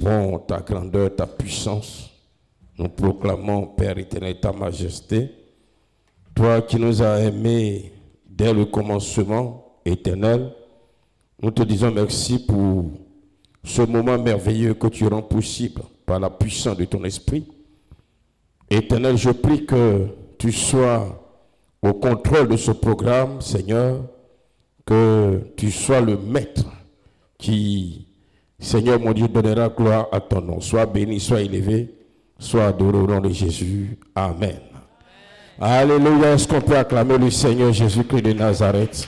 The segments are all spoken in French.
louons ta grandeur, ta puissance. Nous proclamons, Père éternel, ta majesté. Toi qui nous as aimés dès le commencement éternel, nous te disons merci pour ce moment merveilleux que tu rends possible par la puissance de ton esprit. Éternel, je prie que tu sois au contrôle de ce programme, Seigneur, que tu sois le maître qui, Seigneur mon Dieu, donnera gloire à ton nom. Sois béni, sois élevé, sois adoré au nom de Jésus. Amen. Alléluia. Est-ce qu'on peut acclamer le Seigneur Jésus-Christ de Nazareth?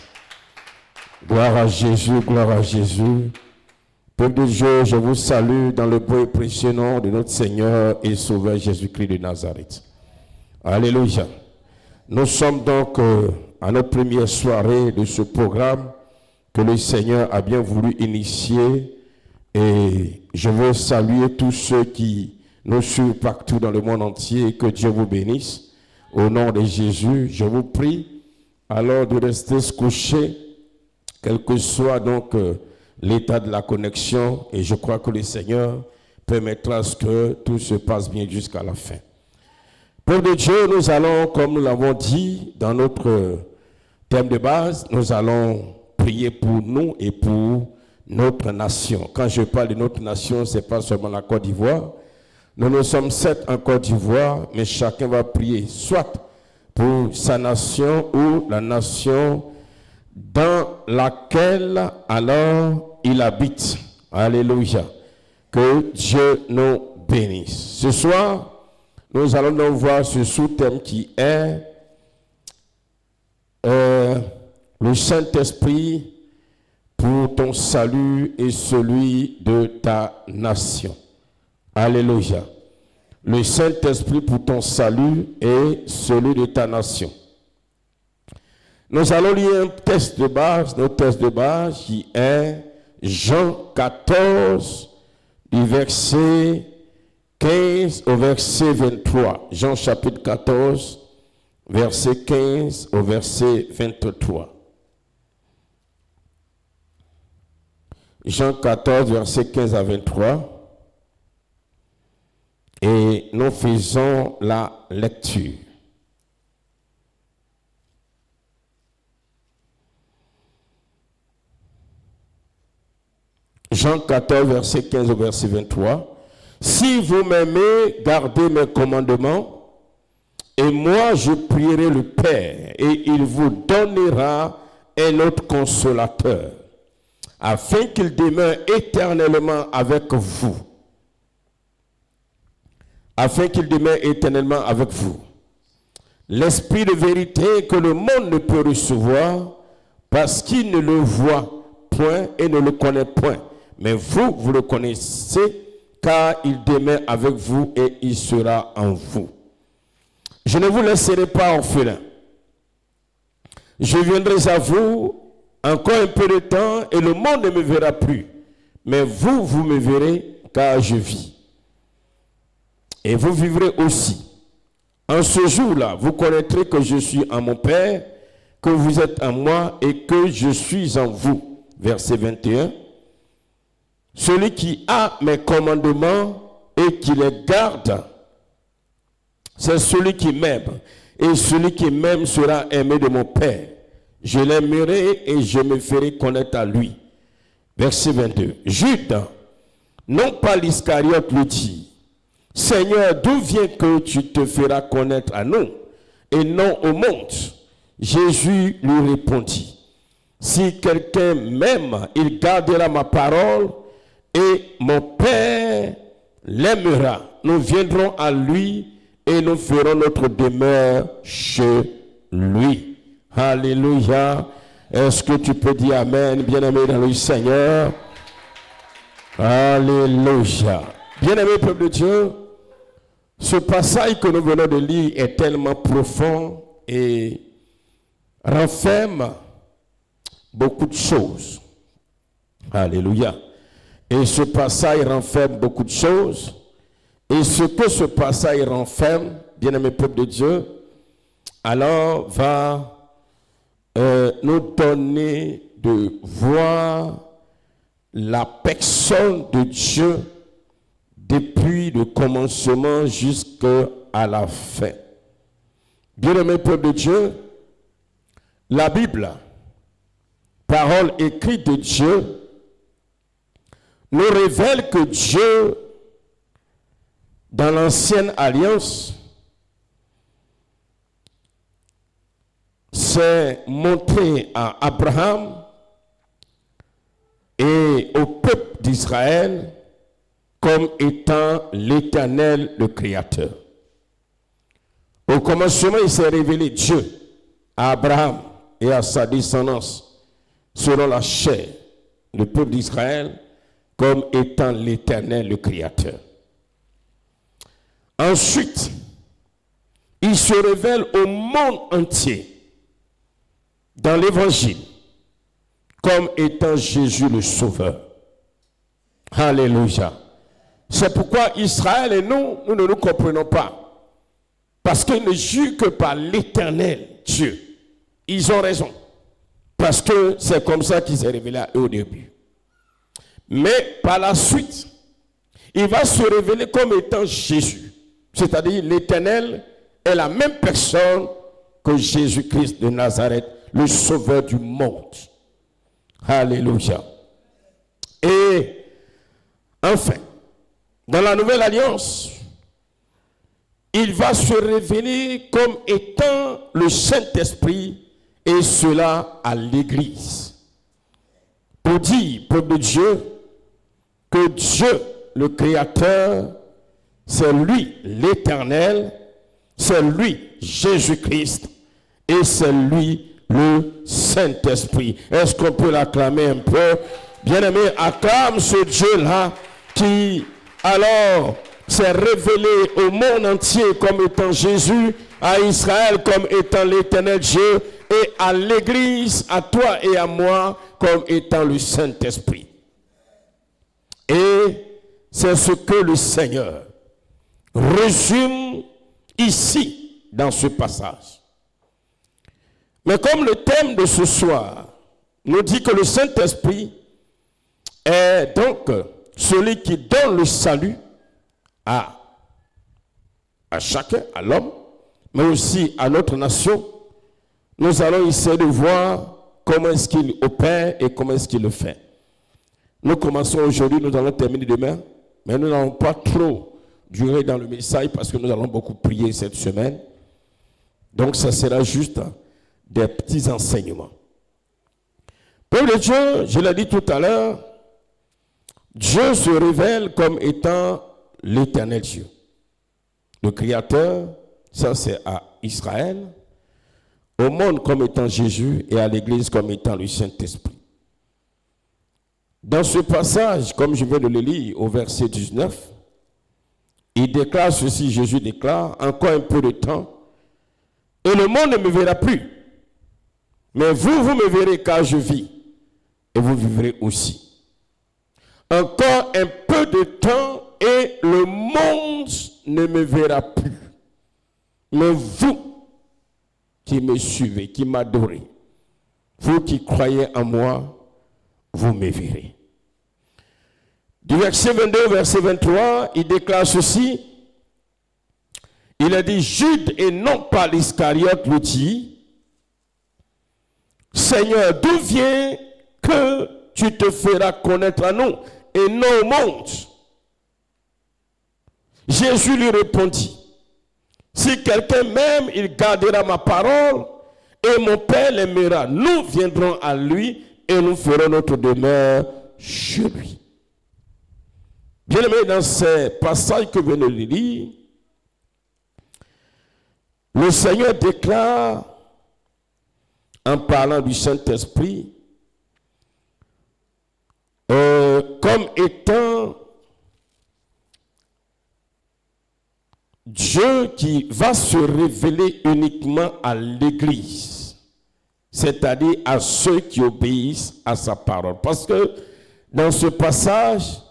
Gloire à Jésus, gloire à Jésus. Peuple de Dieu, je vous salue dans le beau et précieux nom de notre Seigneur et Sauveur Jésus-Christ de Nazareth. Alléluia. Nous sommes donc à notre première soirée de ce programme que le Seigneur a bien voulu initier, et je veux saluer tous ceux qui nous suivent partout dans le monde entier et que Dieu vous bénisse. Au nom de Jésus, je vous prie alors de rester couché, quel que soit donc l'état de la connexion, et je crois que le Seigneur permettra à ce que tout se passe bien jusqu'à la fin. Peuple de Dieu, nous allons, comme nous l'avons dit dans notre thème de base, nous allons prier pour nous et pour notre nation. Quand je parle de notre nation, ce n'est pas seulement la Côte d'Ivoire. Nous sommes 7 en Côte d'Ivoire, mais chacun va prier soit pour sa nation ou la nation dans laquelle alors il habite. Alléluia. Que Dieu nous bénisse. Ce soir, nous allons donc voir ce sous-thème qui est le Saint-Esprit pour ton salut et celui de ta nation. Alléluia. Le Saint-Esprit pour ton salut et celui de ta nation. Nous allons lire un texte de base, notre texte de base qui est Jean 14, du verset 15 au verset 23. Jean chapitre 14, verset 15 au verset 23. Jean 14, verset 15 à 23. Et nous faisons la lecture. Jean 14, verset 15 au verset 23. Si vous m'aimez, gardez mes commandements, et moi je prierai le Père, et il vous donnera un autre consolateur, afin qu'il demeure éternellement avec vous. Afin qu'il demeure éternellement avec vous. L'esprit de vérité que le monde ne peut recevoir, parce qu'il ne le voit point et ne le connaît point. Mais vous, vous le connaissez, car il demeure avec vous et il sera en vous. Je ne vous laisserai pas orphelin. Je viendrai à vous encore un peu de temps et le monde ne me verra plus. Mais vous, vous me verrez, car je vis. Et vous vivrez aussi. En ce jour-là, vous connaîtrez que je suis en mon Père, que vous êtes en moi et que je suis en vous. Verset 21. Celui qui a mes commandements et qui les garde, c'est celui qui m'aime. Et celui qui m'aime sera aimé de mon Père. Je l'aimerai et je me ferai connaître à lui. Verset 22. Jude, non pas l'Iscariote, le dit: Seigneur, d'où vient que tu te feras connaître à nous et non au monde? Jésus lui répondit: si quelqu'un m'aime, il gardera ma parole et mon Père l'aimera. Nous viendrons à lui et nous ferons notre demeure chez lui. Alléluia. Est-ce que tu peux dire amen, bien-aimé dans le Seigneur? Alléluia. Bien-aimé peuple de Dieu, ce passage que nous venons de lire est tellement profond et renferme beaucoup de choses. Alléluia. Et ce passage renferme beaucoup de choses. Et ce que ce passage renferme, bien-aimé peuple de Dieu, alors va nous donner de voir la personne de Dieu depuis le commencement jusqu'à la fin. Bien-aimé peuple de Dieu, la Bible, parole écrite de Dieu, nous révèle que Dieu, dans l'ancienne alliance, s'est montré à Abraham et au peuple d'Israël comme étant l'Éternel, le Créateur. Au commencement, il s'est révélé Dieu à Abraham et à sa descendance, selon la chair, le peuple d'Israël, comme étant l'Éternel, le Créateur. Ensuite, il se révèle au monde entier dans l'Évangile comme étant Jésus le Sauveur. Alléluia. C'est pourquoi Israël et nous ne nous comprenons pas. Parce qu'ils ne jurent que par l'Éternel Dieu. Ils ont raison. Parce que c'est comme ça qu'il s'est révélé à eux au début. Mais par la suite, il va se révéler comme étant Jésus. C'est-à-dire l'Éternel est la même personne que Jésus-Christ de Nazareth, le Sauveur du monde. Alléluia. Et enfin, dans la Nouvelle Alliance, il va se révéler comme étant le Saint-Esprit, et cela à l'Église. Pour dire, peuple de Dieu, que Dieu, le Créateur, c'est lui l'Éternel, c'est lui Jésus-Christ, et c'est lui le Saint-Esprit. Est-ce qu'on peut l'acclamer un peu? Bien-aimé, acclame ce Dieu-là qui, alors, s'est révélé au monde entier comme étant Jésus, à Israël comme étant l'Éternel Dieu, et à l'Église, à toi et à moi, comme étant le Saint-Esprit. Et c'est ce que le Seigneur résume ici, dans ce passage. Mais comme le thème de ce soir nous dit que le Saint-Esprit est donc celui qui donne le salut à chacun, à l'homme, mais aussi à notre nation, nous allons essayer de voir comment est-ce qu'il opère et comment est-ce qu'il le fait. Nous commençons aujourd'hui, nous allons terminer demain, mais nous n'allons pas trop durer dans le message parce que nous allons beaucoup prier cette semaine. Donc ça sera juste des petits enseignements. Peuple de Dieu, je l'ai dit tout à l'heure, Dieu se révèle comme étant l'Éternel Dieu. Le Créateur, ça c'est à Israël, au monde comme étant Jésus et à l'Église comme étant le Saint-Esprit. Dans ce passage, comme je viens de le lire au verset 19, il déclare ceci, Jésus déclare, encore un peu de temps, et le monde ne me verra plus. Mais vous, vous me verrez car je vis, et vous vivrez aussi. Encore un peu de temps, et le monde ne me verra plus. Mais vous, qui me suivez, qui m'adorez, vous qui croyez en moi, vous me verrez. Du verset 22 au verset 23, il déclare ceci. Il a dit, Jude et non pas l'Iscariote lui dit, Seigneur, d'où vient que tu te feras connaître à nous et non au monde? Jésus lui répondit, si quelqu'un m'aime, il gardera ma parole et mon Père l'aimera. Nous viendrons à lui et nous ferons notre demeure chez lui. Bien aimé, dans ces passages que je viens de lire, le Seigneur déclare, en parlant du Saint-Esprit, comme étant Dieu qui va se révéler uniquement à l'Église, c'est-à-dire à ceux qui obéissent à sa parole. Parce que dans ce passage,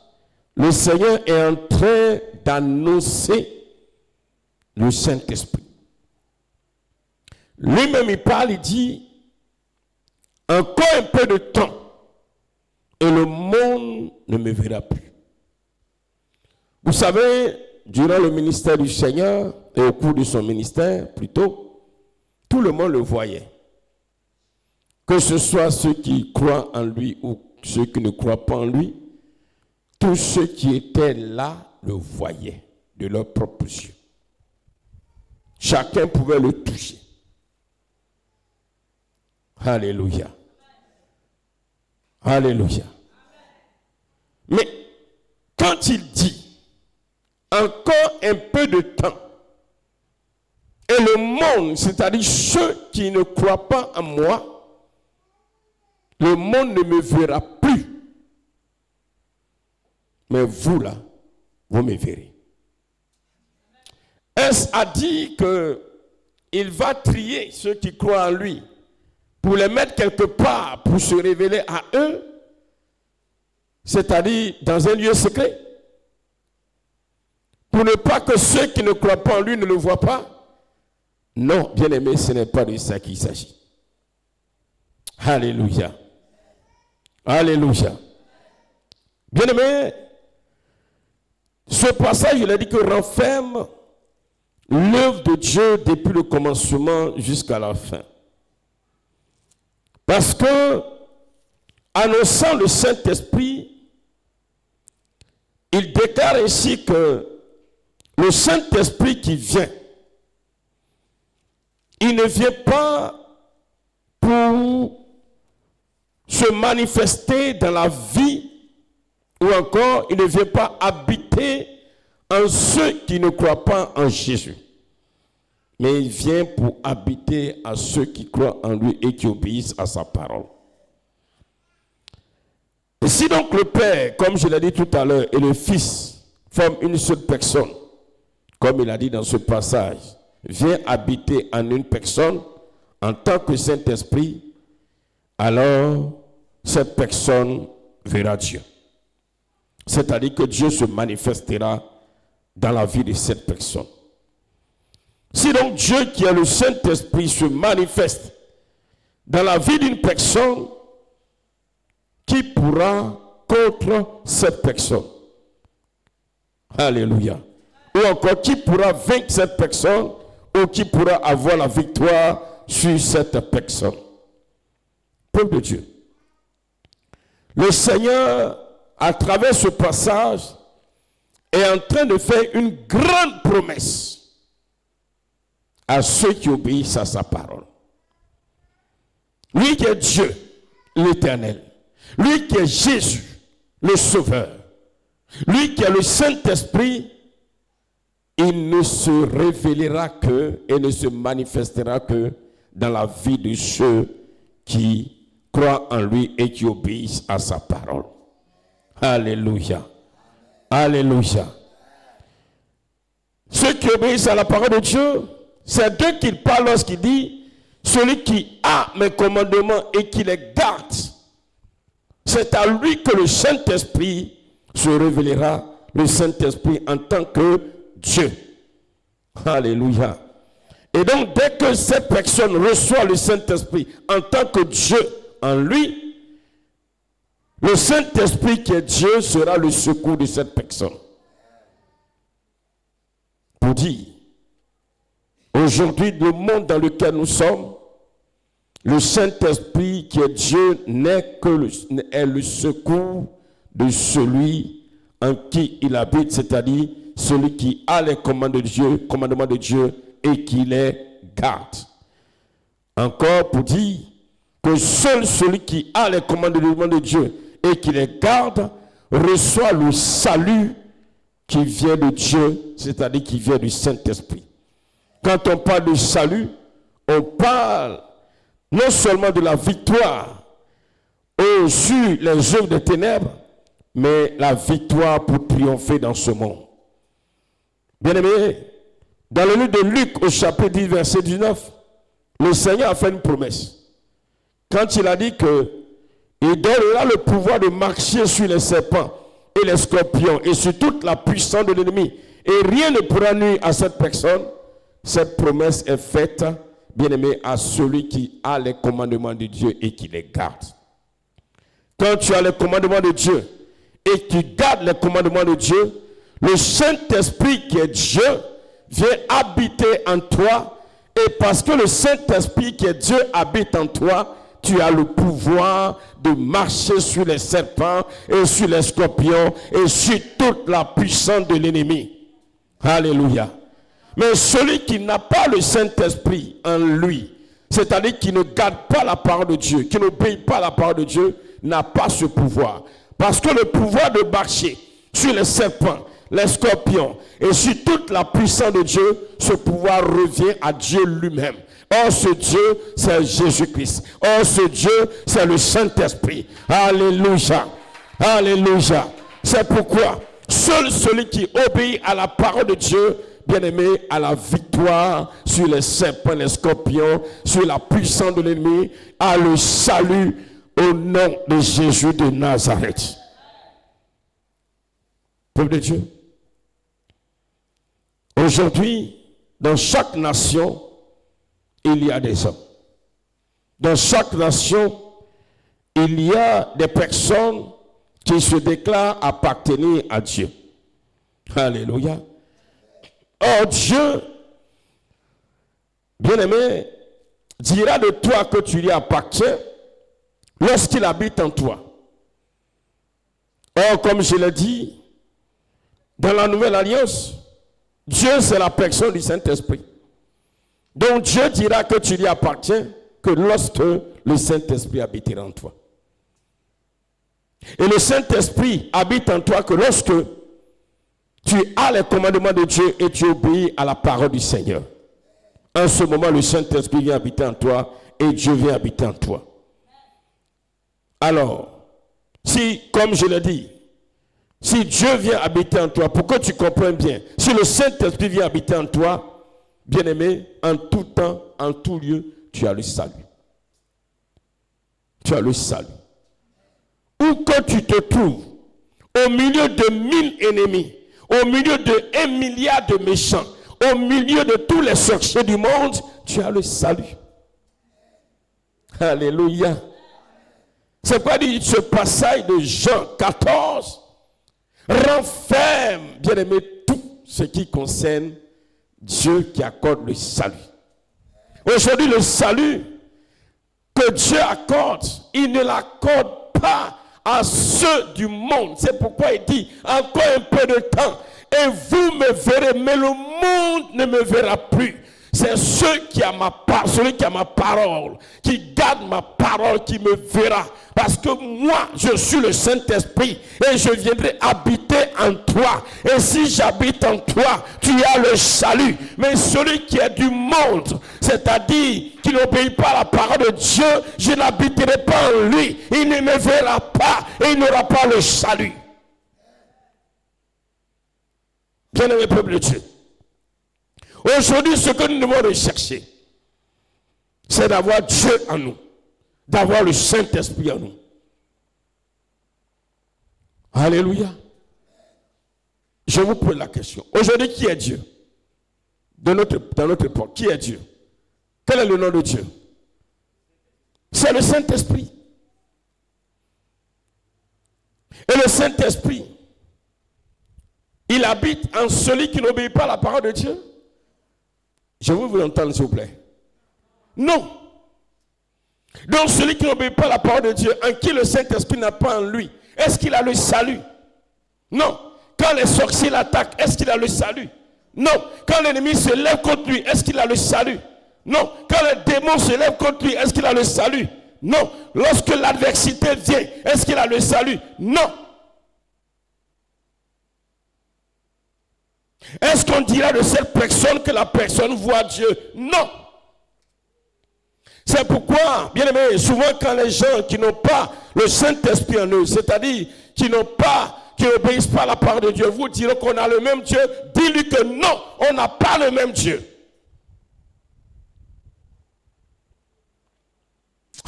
le Seigneur est en train d'annoncer le Saint-Esprit. Lui-même, il parle, il dit, encore un peu de temps, et le monde ne me verra plus. Vous savez, durant le ministère du Seigneur, et au cours de son ministère plutôt, tout le monde le voyait. Que ce soit ceux qui croient en lui ou ceux qui ne croient pas en lui, tous ceux qui étaient là le voyaient de leurs propres yeux. Chacun pouvait le toucher. Alléluia. Alléluia. Mais quand il dit encore un peu de temps, et le monde, c'est-à-dire ceux qui ne croient pas en moi, le monde ne me verra plus. Mais vous là, vous me verrez. Est-ce à dire qu'il va trier ceux qui croient en lui pour les mettre quelque part pour se révéler à eux, c'est-à-dire dans un lieu secret, pour ne pas que ceux qui ne croient pas en lui ne le voient pas? Non, bien-aimé, ce n'est pas de ça qu'il s'agit. Alléluia. Alléluia. Bien-aimé, ce passage, il a dit que renferme l'œuvre de Dieu depuis le commencement jusqu'à la fin. Parce que, annonçant le Saint-Esprit, il déclare ainsi que le Saint-Esprit qui vient, il ne vient pas pour se manifester dans la vie, ou encore il ne vient pas habiter en ceux qui ne croient pas en Jésus. Mais il vient pour habiter à ceux qui croient en lui et qui obéissent à sa parole. Et si donc le Père, comme je l'ai dit tout à l'heure, et le Fils forment une seule personne, comme il a dit dans ce passage, vient habiter en une personne en tant que Saint-Esprit, alors cette personne verra Dieu. C'est-à-dire que Dieu se manifestera dans la vie de cette personne. Si donc Dieu qui est le Saint-Esprit se manifeste dans la vie d'une personne, qui pourra contre cette personne? Alléluia. Ou encore, qui pourra vaincre cette personne ou qui pourra avoir la victoire sur cette personne? Peuple de Dieu. Le Seigneur, à travers ce passage, est en train de faire une grande promesse à ceux qui obéissent à sa parole. Lui qui est Dieu, l'Éternel. Lui qui est Jésus, le Sauveur. Lui qui est le Saint-Esprit, il ne se révélera que et ne se manifestera que dans la vie de ceux qui croient en lui et qui obéissent à sa parole. Alléluia. Alléluia. Ceux qui obéissent à la parole de Dieu, c'est d'eux qu'il parle lorsqu'il dit « Celui qui a mes commandements et qui les garde », c'est à lui que le Saint-Esprit se révélera, le Saint-Esprit en tant que Dieu. Alléluia. Et donc, dès que cette personne reçoit le Saint-Esprit en tant que Dieu en lui, le Saint-Esprit qui est Dieu sera le secours de cette personne. Pour dire, aujourd'hui, le monde dans lequel nous sommes, le Saint-Esprit qui est Dieu est le secours de celui en qui il habite, c'est-à-dire celui qui a les commandements de Dieu et qui les garde. Encore pour dire que seul celui qui a les commandements de Dieu et qui les garde reçoit le salut qui vient de Dieu, c'est-à-dire qui vient du Saint-Esprit. Quand on parle de salut, on parle non seulement de la victoire sur les œuvres des ténèbres, mais la victoire pour triompher dans ce monde. Bien-aimés, dans le livre de Luc, au chapitre 10, verset 19, le Seigneur a fait une promesse. Quand il a dit qu'il donnera le pouvoir de marcher sur les serpents et les scorpions et sur toute la puissance de l'ennemi, et rien ne pourra nuire à cette personne, cette promesse est faite, bien-aimé, à celui qui a les commandements de Dieu et qui les garde. Quand tu as les commandements de Dieu et que tu gardes les commandements de Dieu, Le Saint-Esprit qui est Dieu vient habiter en toi. Et parce que le Saint-Esprit qui est Dieu habite en toi, tu as le pouvoir de marcher sur les serpents et sur les scorpions et sur toute la puissance de l'ennemi. Alléluia. Mais celui qui n'a pas le Saint-Esprit en lui, c'est-à-dire qui ne garde pas la parole de Dieu, qui n'obéit pas à la parole de Dieu, n'a pas ce pouvoir. Parce que le pouvoir de marcher sur les serpents, les scorpions et sur toute la puissance de Dieu, ce pouvoir revient à Dieu lui-même. Or, ce Dieu, c'est Jésus-Christ. Or, ce Dieu, c'est le Saint-Esprit. Alléluia. Alléluia. C'est pourquoi seul celui qui obéit à la parole de Dieu, bien-aimé, a la victoire sur les serpents, les scorpions, sur la puissance de l'ennemi, a le salut au nom de Jésus de Nazareth. Peuple de Dieu. Aujourd'hui, dans chaque nation, il y a des hommes. Dans chaque nation, il y a des personnes qui se déclarent appartenir à Dieu. Alléluia. Or Dieu, bien-aimé, dira de toi que tu lui appartiens lorsqu'il habite en toi. Or, comme je l'ai dit, dans la nouvelle alliance, Dieu c'est la personne du Saint-Esprit. Donc Dieu dira que tu lui appartiens que lorsque le Saint-Esprit habitera en toi. Et le Saint-Esprit habite en toi que lorsque tu as les commandements de Dieu et tu obéis à la parole du Seigneur. En ce moment, le Saint-Esprit vient habiter en toi et Dieu vient habiter en toi. Alors, si, comme je l'ai dit, si Dieu vient habiter en toi, pour que tu comprennes bien, si le Saint-Esprit vient habiter en toi, bien-aimé, en tout temps, en tout lieu, tu as le salut. Tu as le salut. Où que tu te trouves, au milieu de 1000 ennemis, au milieu de 1 milliard de méchants, au milieu de tous les sorciers du monde, tu as le salut. Alléluia. C'est quoi dit ce passage de Jean 14 renferme, bien aimé, tout ce qui concerne Dieu qui accorde le salut. Aujourd'hui, le salut que Dieu accorde, il ne l'accorde pas à ceux du monde. C'est pourquoi il dit, encore un peu de temps, et vous me verrez, mais le monde ne me verra plus. C'est celui qui a ma parole, qui garde ma parole, qui me verra. Parce que moi, je suis le Saint-Esprit et je viendrai habiter en toi. Et si j'habite en toi, tu as le salut. Mais celui qui est du monde, c'est-à-dire qui n'obéit pas à la parole de Dieu, je n'habiterai pas en lui. Il ne me verra pas et il n'aura pas le salut. Bien-aimé peuple de Dieu. Aujourd'hui, ce que nous devons rechercher, c'est d'avoir Dieu en nous, d'avoir le Saint-Esprit en nous. Alléluia. Je vous pose la question. Aujourd'hui, qui est Dieu? Dans notre époque, qui est Dieu? Quel est le nom de Dieu? C'est le Saint-Esprit. Et le Saint-Esprit, il habite en celui qui n'obéit pas à la parole de Dieu. Je veux vous entendre, s'il vous plaît. Non. Donc, celui qui n'obéit pas à la parole de Dieu, en qui le Saint-Esprit n'a pas en lui, est-ce qu'il a le salut? Non. Quand les sorciers l'attaquent, est-ce qu'il a le salut? Non. Quand l'ennemi se lève contre lui, est-ce qu'il a le salut? Non. Quand les démons se lèvent contre lui, est-ce qu'il a le salut? Non. Lorsque l'adversité vient, est-ce qu'il a le salut? Non. Est-ce qu'on dira de cette personne que la personne voit Dieu? Non. C'est pourquoi, bien aimé, souvent quand les gens qui n'ont pas le Saint-Esprit en eux, c'est-à-dire qui n'obéissent pas à la parole de Dieu, vous diront qu'on a le même Dieu, dis-lui que non, on n'a pas le même Dieu.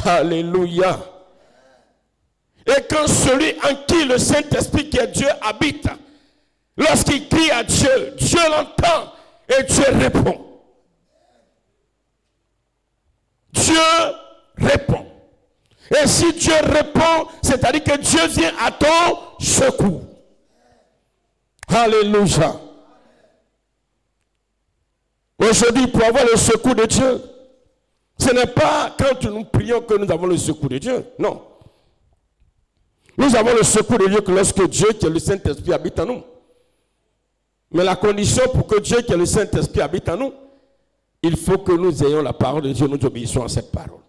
Alléluia. Et quand celui en qui le Saint-Esprit qui est Dieu habite, lorsqu'il crie à Dieu, Dieu l'entend et Dieu répond. Dieu répond. Et si Dieu répond, c'est-à-dire que Dieu vient à ton secours. Alléluia. Aujourd'hui, pour avoir le secours de Dieu, ce n'est pas quand nous prions que nous avons le secours de Dieu. Non. Nous avons le secours de Dieu que lorsque Dieu, qui est le Saint-Esprit, habite en nous. Mais la condition pour que Dieu, qui est le Saint-Esprit, habite en nous, il faut que nous ayons la parole de Dieu, nous obéissons à cette parole.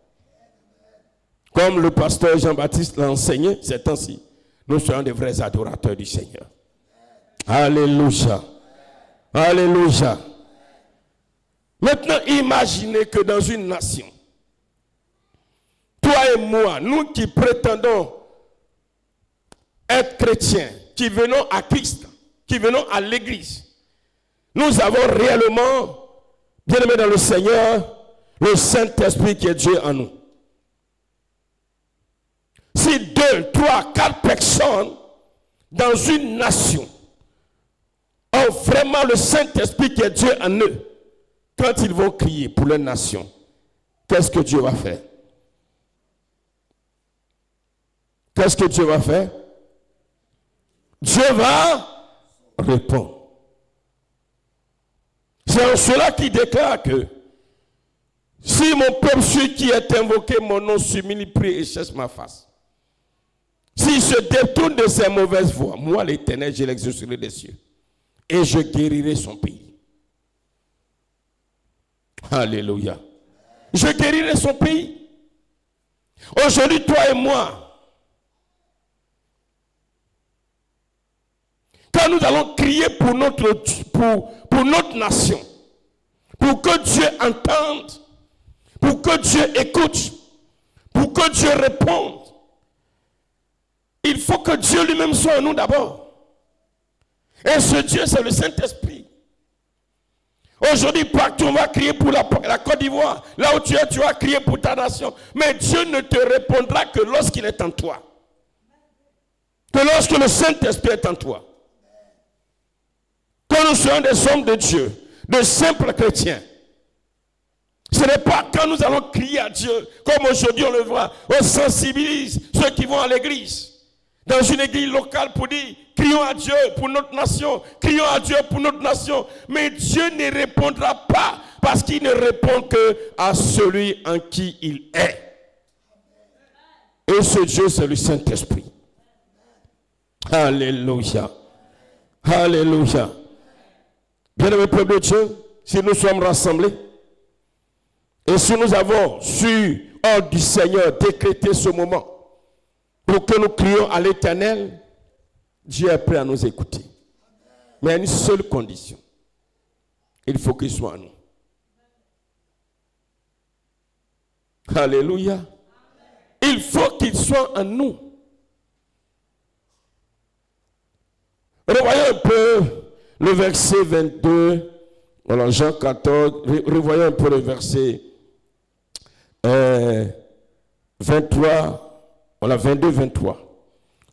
Comme le pasteur Jean-Baptiste l'a enseigné, c'est ainsi. Nous serons des vrais adorateurs du Seigneur. Alléluia. Alléluia. Maintenant, imaginez que dans une nation, toi et moi, nous qui prétendons être chrétiens, qui venons à Christ, qui venons à l'église, nous avons réellement, bien-aimés dans le Seigneur, le Saint-Esprit qui est Dieu en nous. Si 2, 3, 4 personnes dans une nation ont vraiment le Saint-Esprit qui est Dieu en eux, quand ils vont crier pour leur nation, qu'est-ce que Dieu va faire? Qu'est-ce que Dieu va faire? Dieu va répondre. C'est en cela qu'il déclare que si mon peuple, celui qui est invoqué mon nom, s'humilie, prie et cherche ma face, s'il se détourne de ses mauvaises voies, moi l'Éternel, je l'exaucerai des cieux et je guérirai son pays. Alléluia. Je guérirai son pays. Aujourd'hui, toi et moi, quand nous allons crier pour notre nation, pour que Dieu entende, pour que Dieu écoute, pour que Dieu réponde, il faut que Dieu lui-même soit en nous d'abord. Et ce Dieu, c'est le Saint-Esprit. Aujourd'hui, partout, on va crier pour la Côte d'Ivoire. Là où tu es, tu vas crier pour ta nation. Mais Dieu ne te répondra que lorsqu'il est en toi. Que lorsque le Saint-Esprit est en toi. Que nous soyons des hommes de Dieu, de simples chrétiens. Ce n'est pas quand nous allons crier à Dieu, comme aujourd'hui on le voit, on sensibilise ceux qui vont à l'église. Dans une église locale pour dire, crions à Dieu pour notre nation, crions à Dieu pour notre nation. Mais Dieu ne répondra pas parce qu'il ne répond que à celui en qui il est. Et ce Dieu, c'est le Saint-Esprit. Alléluia. Alléluia. Bien-aimés peuple de Dieu, si nous sommes rassemblés, et si nous avons su, hors du Seigneur, décréter ce moment, pour que nous crions à l'Éternel, Dieu est prêt à nous écouter. Mais à une seule condition. Il faut qu'il soit en nous. Alléluia. Il faut qu'il soit en nous. Revoyons un peu le verset 22. Voilà, Jean 14. Revoyons un peu le verset 23. Voilà, 22, 23.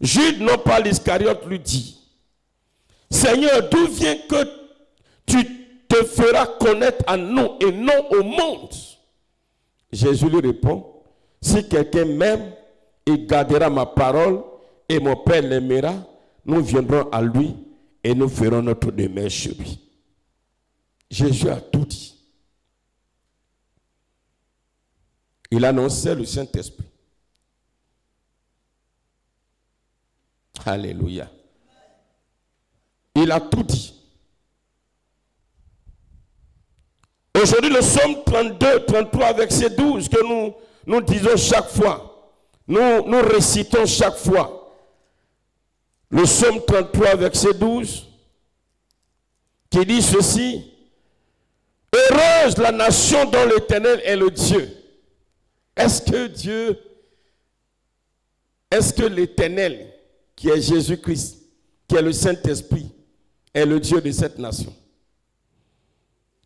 Jude, non pas l'Iscariote, lui dit, Seigneur, d'où vient que tu te feras connaître à nous et non au monde? Jésus lui répond, si quelqu'un m'aime, il gardera ma parole et mon Père l'aimera, nous viendrons à lui et nous ferons notre demeure chez lui. Jésus a tout dit. Il annonçait le Saint-Esprit. Alléluia. Il a tout dit. Aujourd'hui, le psaume 32, 33, verset 12, que nous disons chaque fois, nous récitons chaque fois. Le psaume 33, verset 12, qui dit ceci, heureuse la nation dont l'Éternel est le Dieu. Est-ce que l'Éternel, qui est Jésus-Christ, qui est le Saint-Esprit, est le Dieu de cette nation?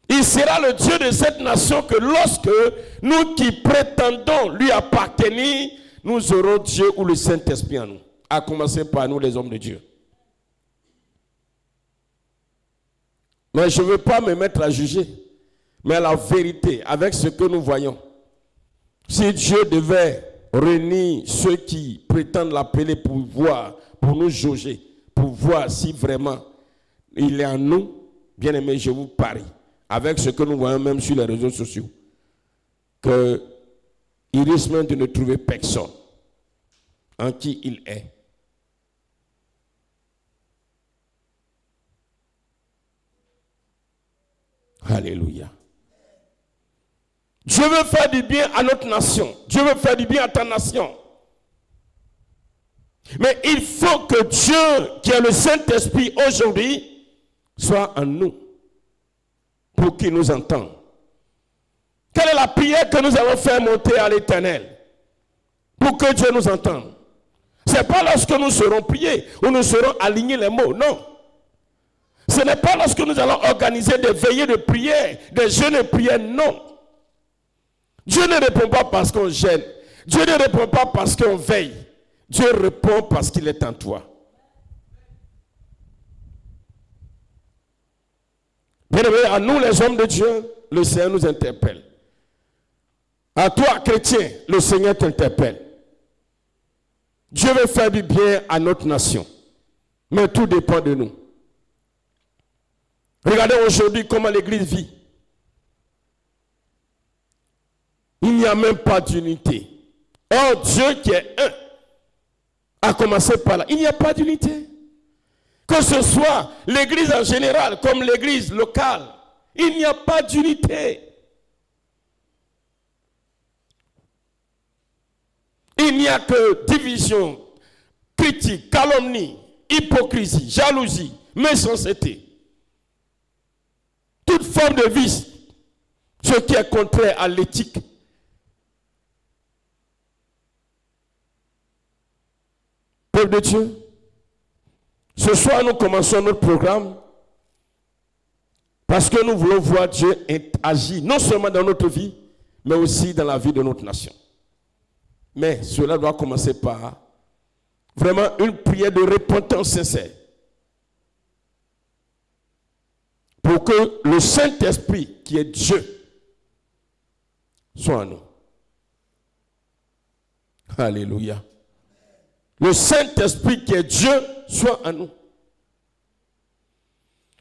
Il sera le Dieu de cette nation que lorsque nous qui prétendons lui appartenir, nous aurons Dieu ou le Saint-Esprit en nous. À commencer par nous, les hommes de Dieu. Mais je ne veux pas me mettre à juger, mais la vérité, avec ce que nous voyons, si Dieu devait réunir ceux qui prétendent l'appeler pour voir, pour nous jauger, pour voir si vraiment il est en nous, bien aimé, je vous parie, avec ce que nous voyons même sur les réseaux sociaux, qu'il risque même de ne trouver personne en qui il est. Alléluia. Dieu veut faire du bien à notre nation. Dieu veut faire du bien à ta nation. Mais il faut que Dieu, qui est le Saint-Esprit aujourd'hui, soit en nous pour qu'il nous entende. Quelle est la prière que nous allons faire monter à l'Éternel pour que Dieu nous entende? Ce n'est pas lorsque nous serons priés ou nous serons alignés les mots, non. Ce n'est pas lorsque nous allons organiser des veillées de prière, des jeûnes de prière, non. Dieu ne répond pas parce qu'on gêne. Dieu ne répond pas parce qu'on veille. Dieu répond parce qu'il est en toi. Bien aimé, à nous les hommes de Dieu, le Seigneur nous interpelle. À toi, chrétien, le Seigneur t'interpelle. Dieu veut faire du bien à notre nation. Mais tout dépend de nous. Regardez aujourd'hui comment l'Église vit. Il n'y a même pas d'unité. Or, Dieu qui est un, a commencé par là. Il n'y a pas d'unité. Que ce soit l'Église en général, comme l'Église locale, il n'y a pas d'unité. Il n'y a que division, critique, calomnie, hypocrisie, jalousie, méchanceté. Toute forme de vice, ce qui est contraire à l'éthique. Peuple de Dieu, ce soir nous commençons notre programme parce que nous voulons voir Dieu agir non seulement dans notre vie, mais aussi dans la vie de notre nation. Mais cela doit commencer par vraiment une prière de repentance sincère. Pour que le Saint-Esprit, qui est Dieu, soit en nous. Alléluia. Le Saint-Esprit, qui est Dieu, soit en nous.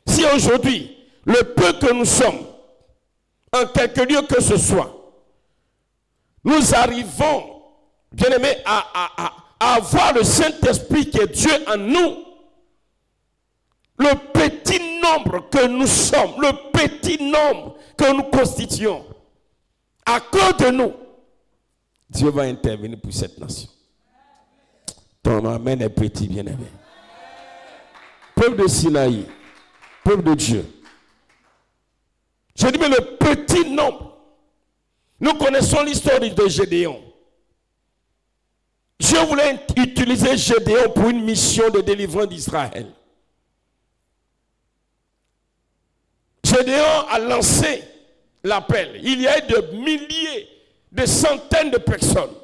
Si aujourd'hui, le peu que nous sommes, en quelque lieu que ce soit, nous arrivons, bien aimés, à avoir le Saint-Esprit, qui est Dieu en nous, le petit nombre que nous sommes, le petit nombre que nous constituons, à cause de nous, Dieu va intervenir pour cette nation. Ton amen est petit, bien-aimé. Peuple de Sinaï, peuple de Dieu. Je dis, mais le petit nombre. Nous connaissons l'histoire de Gédéon. Dieu voulait utiliser Gédéon pour une mission de délivrance d'Israël. Gédéon a lancé l'appel. Il y a eu de milliers, de centaines de personnes.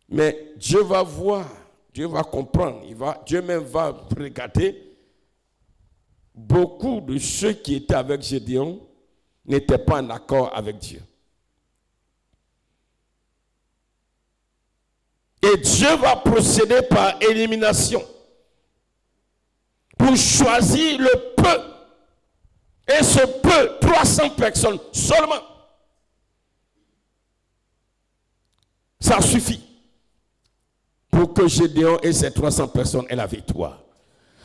Mais Dieu va voir, Dieu va comprendre, Dieu même va regarder. Beaucoup de ceux qui étaient avec Gédéon n'étaient pas en accord avec Dieu. Et Dieu va procéder par élimination pour choisir le peu. Et ce peu, 300 personnes seulement, ça suffit pour que Gédéon et ces 300 personnes aient la victoire.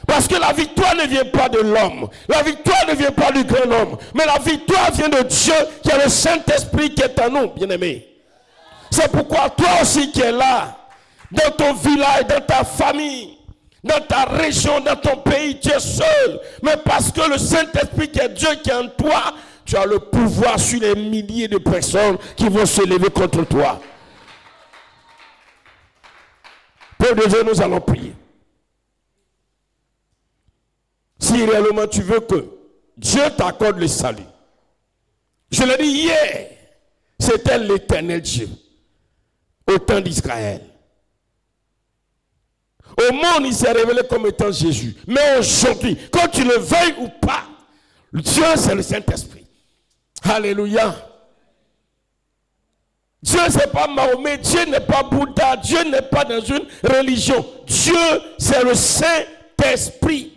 Parce que la victoire ne vient pas de l'homme, la victoire ne vient pas du grand homme, mais la victoire vient de Dieu qui est le Saint-Esprit qui est en nous, bien-aimés. C'est pourquoi toi aussi qui es là, dans ton village, dans ta famille, dans ta région, dans ton pays, tu es seul. Mais parce que le Saint-Esprit qui est Dieu qui est en toi, tu as le pouvoir sur les milliers de personnes qui vont se lever contre toi. Peuple de Dieu, nous allons prier. Si réellement tu veux que Dieu t'accorde le salut. Je l'ai dit hier, c'était l'Éternel Dieu, au temps d'Israël. Au monde, il s'est révélé comme étant Jésus. Mais aujourd'hui, quand tu le veuilles ou pas, Dieu, c'est le Saint-Esprit. Alléluia. Dieu, ce n'est pas Mahomet, Dieu n'est pas Bouddha, Dieu n'est pas dans une religion. Dieu, c'est le Saint-Esprit.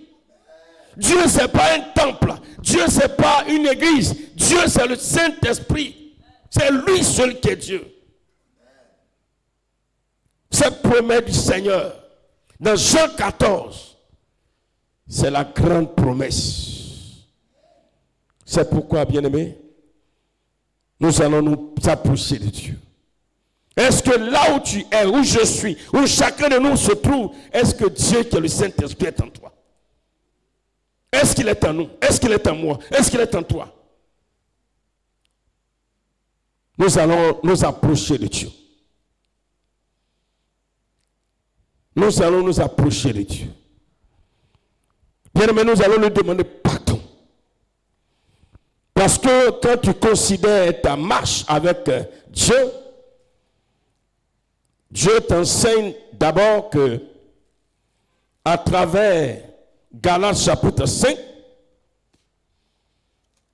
Dieu, ce n'est pas un temple. Dieu, ce n'est pas une église. Dieu, c'est le Saint-Esprit. C'est lui seul qui est Dieu. Cette promesse du Seigneur, dans Jean 14, c'est la grande promesse. C'est pourquoi, bien-aimés, nous allons nous approcher de Dieu. Est-ce que là où tu es, où je suis, où chacun de nous se trouve, est-ce que Dieu qui est le Saint-Esprit est en toi? Est-ce qu'il est en nous? Est-ce qu'il est en moi? Est-ce qu'il est en toi? Nous allons nous approcher de Dieu. Nous allons nous approcher de Dieu. Bien-aimé, nous allons lui demander pardon. Parce que quand tu considères ta marche avec Dieu, Dieu t'enseigne d'abord que à travers Galates chapitre 5,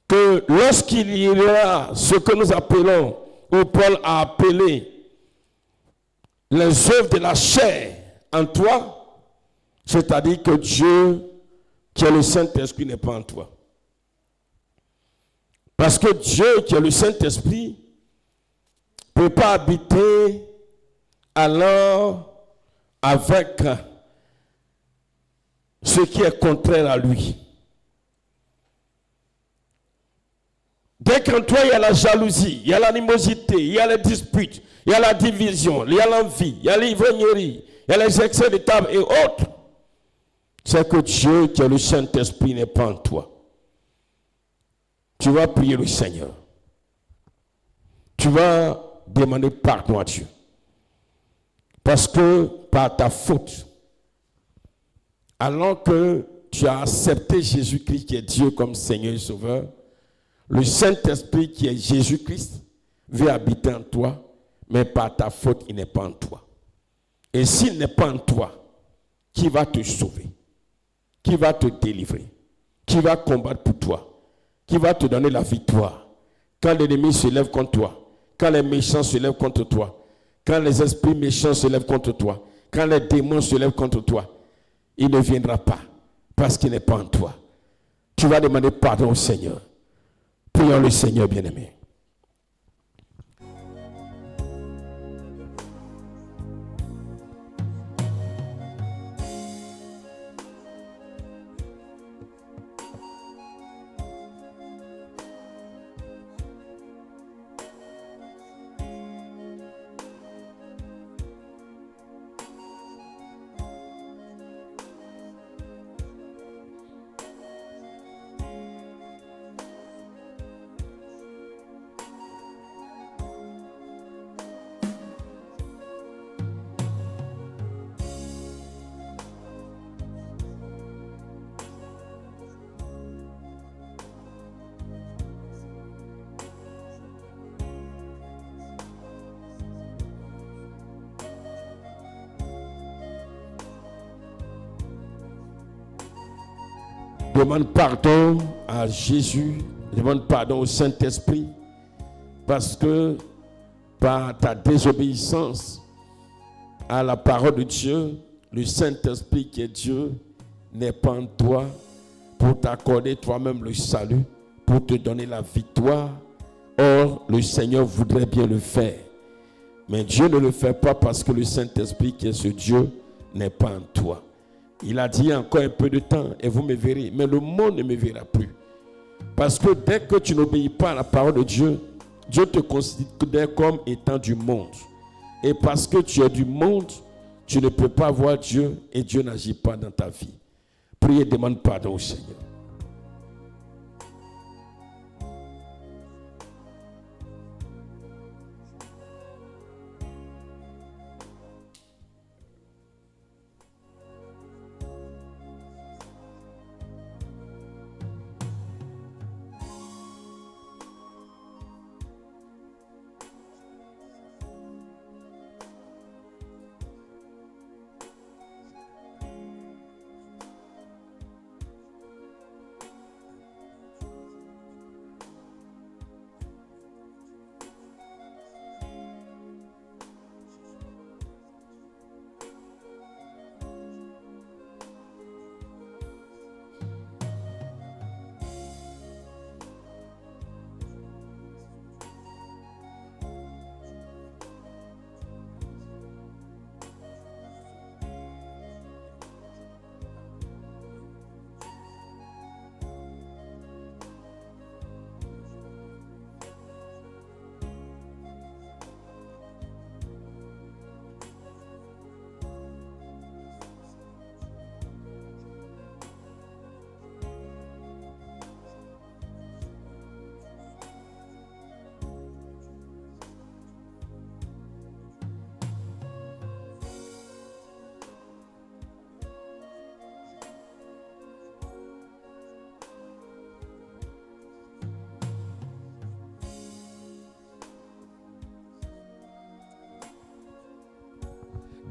que lorsqu'il y aura ce que nous appelons, ou Paul a appelé, les œuvres de la chair en toi, c'est-à-dire que Dieu, qui est le Saint-Esprit, n'est pas en toi. Parce que Dieu, qui est le Saint-Esprit, ne peut pas habiter alors avec ce qui est contraire à lui. Dès qu'en toi il y a la jalousie, il y a l'animosité, il y a les disputes, il y a la division, il y a l'envie, il y a l'ivrognerie, il y a les excès de table et autres, c'est que Dieu, qui est le Saint-Esprit, n'est pas en toi. Tu vas prier le Seigneur. Tu vas demander pardon à Dieu. Parce que par ta faute, alors que tu as accepté Jésus-Christ qui est Dieu comme Seigneur et Sauveur, le Saint-Esprit qui est Jésus-Christ veut habiter en toi, mais par ta faute, il n'est pas en toi. Et s'il n'est pas en toi, qui va te sauver? Qui va te délivrer? Qui va combattre pour toi? Qui va te donner la victoire? Quand l'ennemi se lève contre toi, quand les méchants se lèvent contre toi, quand les esprits méchants se lèvent contre toi, quand les démons se lèvent contre toi, il ne viendra pas parce qu'il n'est pas en toi. Tu vas demander pardon au Seigneur. Prions le Seigneur bien-aimé. Demande pardon à Jésus, demande pardon au Saint-Esprit, parce que par ta désobéissance à la parole de Dieu, le Saint-Esprit qui est Dieu n'est pas en toi pour t'accorder toi-même le salut, pour te donner la victoire. Or, le Seigneur voudrait bien le faire. Mais Dieu ne le fait pas parce que le Saint-Esprit qui est ce Dieu n'est pas en toi. Il a dit encore un peu de temps et vous me verrez, mais le monde ne me verra plus. Parce que dès que tu n'obéis pas à la parole de Dieu, Dieu te considère comme étant du monde. Et parce que tu es du monde, tu ne peux pas voir Dieu et Dieu n'agit pas dans ta vie. Prie et demande pardon au Seigneur.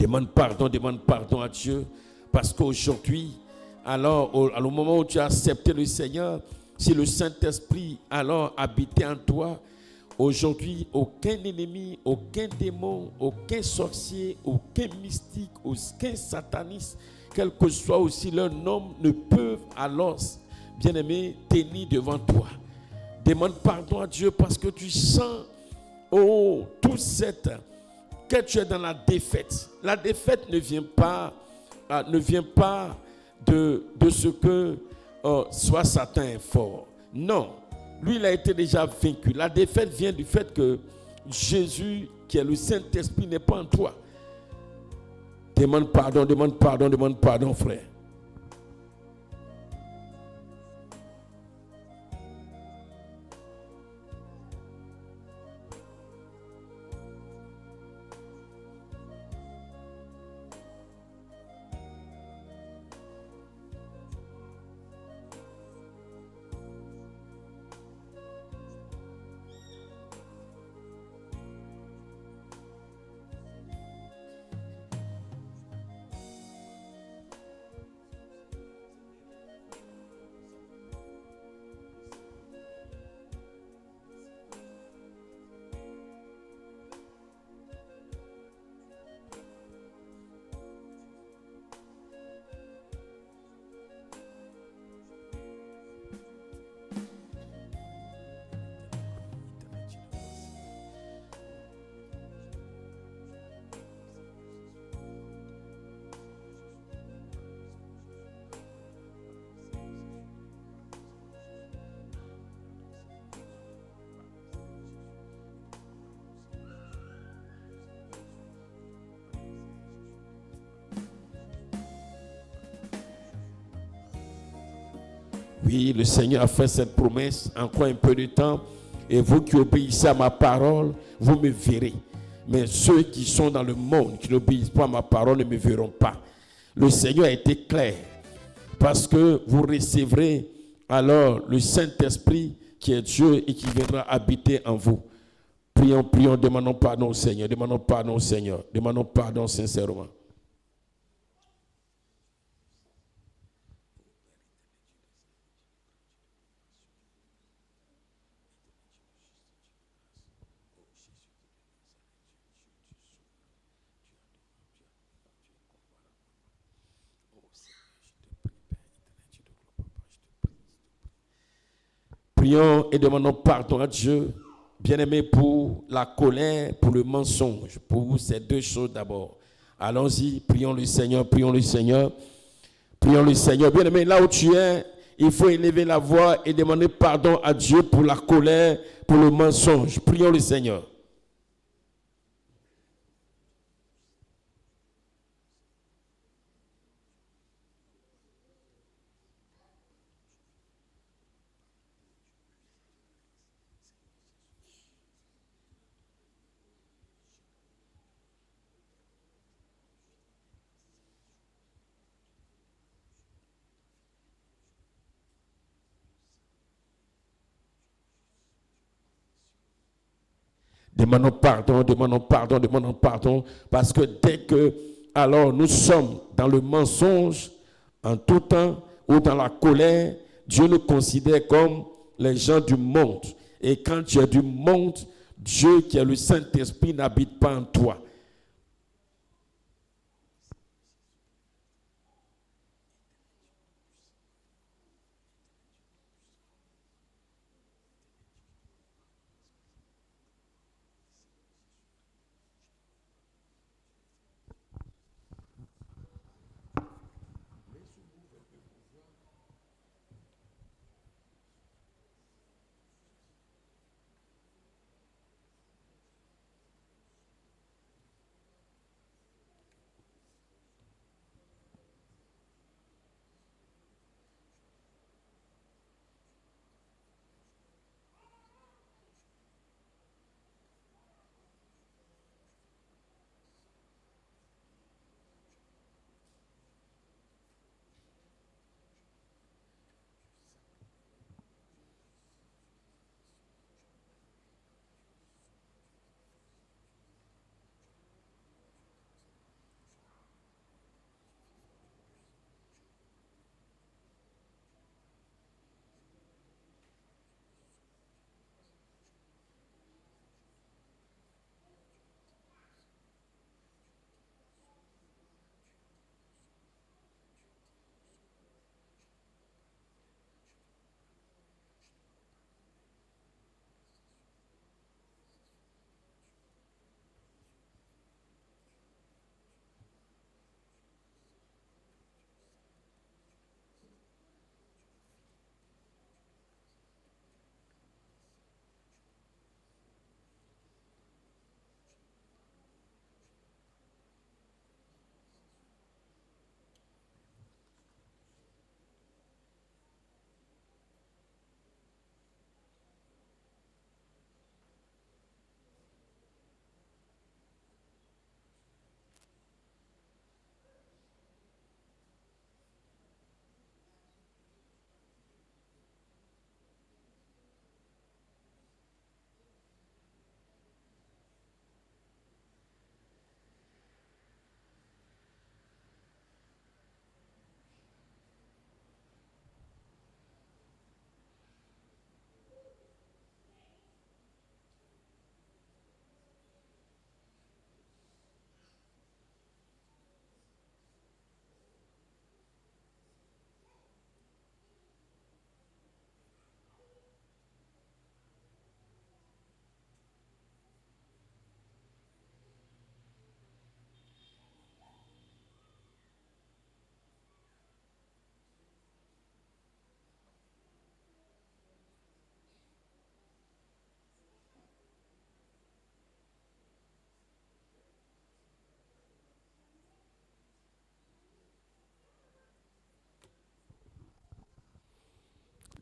Demande pardon à Dieu. Parce qu'aujourd'hui, alors, au moment où tu as accepté le Seigneur, si le Saint-Esprit alors habitait en toi, aujourd'hui, aucun ennemi, aucun démon, aucun sorcier, aucun mystique, aucun sataniste, quel que soit aussi leur nom, ne peuvent alors, bien-aimé, tenir devant toi. Demande pardon à Dieu parce que tu sens, toute cette, que tu es dans la défaite. La défaite ne vient pas de ce que soit Satan est fort. Non, lui il a été déjà vaincu. La défaite vient du fait que Jésus, qui est le Saint-Esprit, n'est pas en toi. Demande pardon, frère. Oui, le Seigneur a fait cette promesse. Encore un peu de temps. Et vous qui obéissez à ma parole, vous me verrez. Mais ceux qui sont dans le monde, qui n'obéissent pas à ma parole, ne me verront pas. Le Seigneur a été clair. Parce que vous recevrez alors le Saint-Esprit qui est Dieu et qui viendra habiter en vous. Prions, demandons pardon au Seigneur. Demandons pardon au Seigneur. Demandons pardon sincèrement. Prions et demandons pardon à Dieu, bien-aimé, pour la colère, pour le mensonge, pour ces deux choses d'abord. Allons-y, prions le Seigneur, prions le Seigneur, prions le Seigneur. Bien-aimé, là où tu es, il faut élever la voix et demander pardon à Dieu pour la colère, pour le mensonge. Prions le Seigneur. Demandons pardon, parce que dès que, alors, nous sommes dans le mensonge, en tout temps, ou dans la colère, Dieu nous considère comme les gens du monde. Et quand tu es du monde, Dieu, qui est le Saint-Esprit, n'habite pas en toi.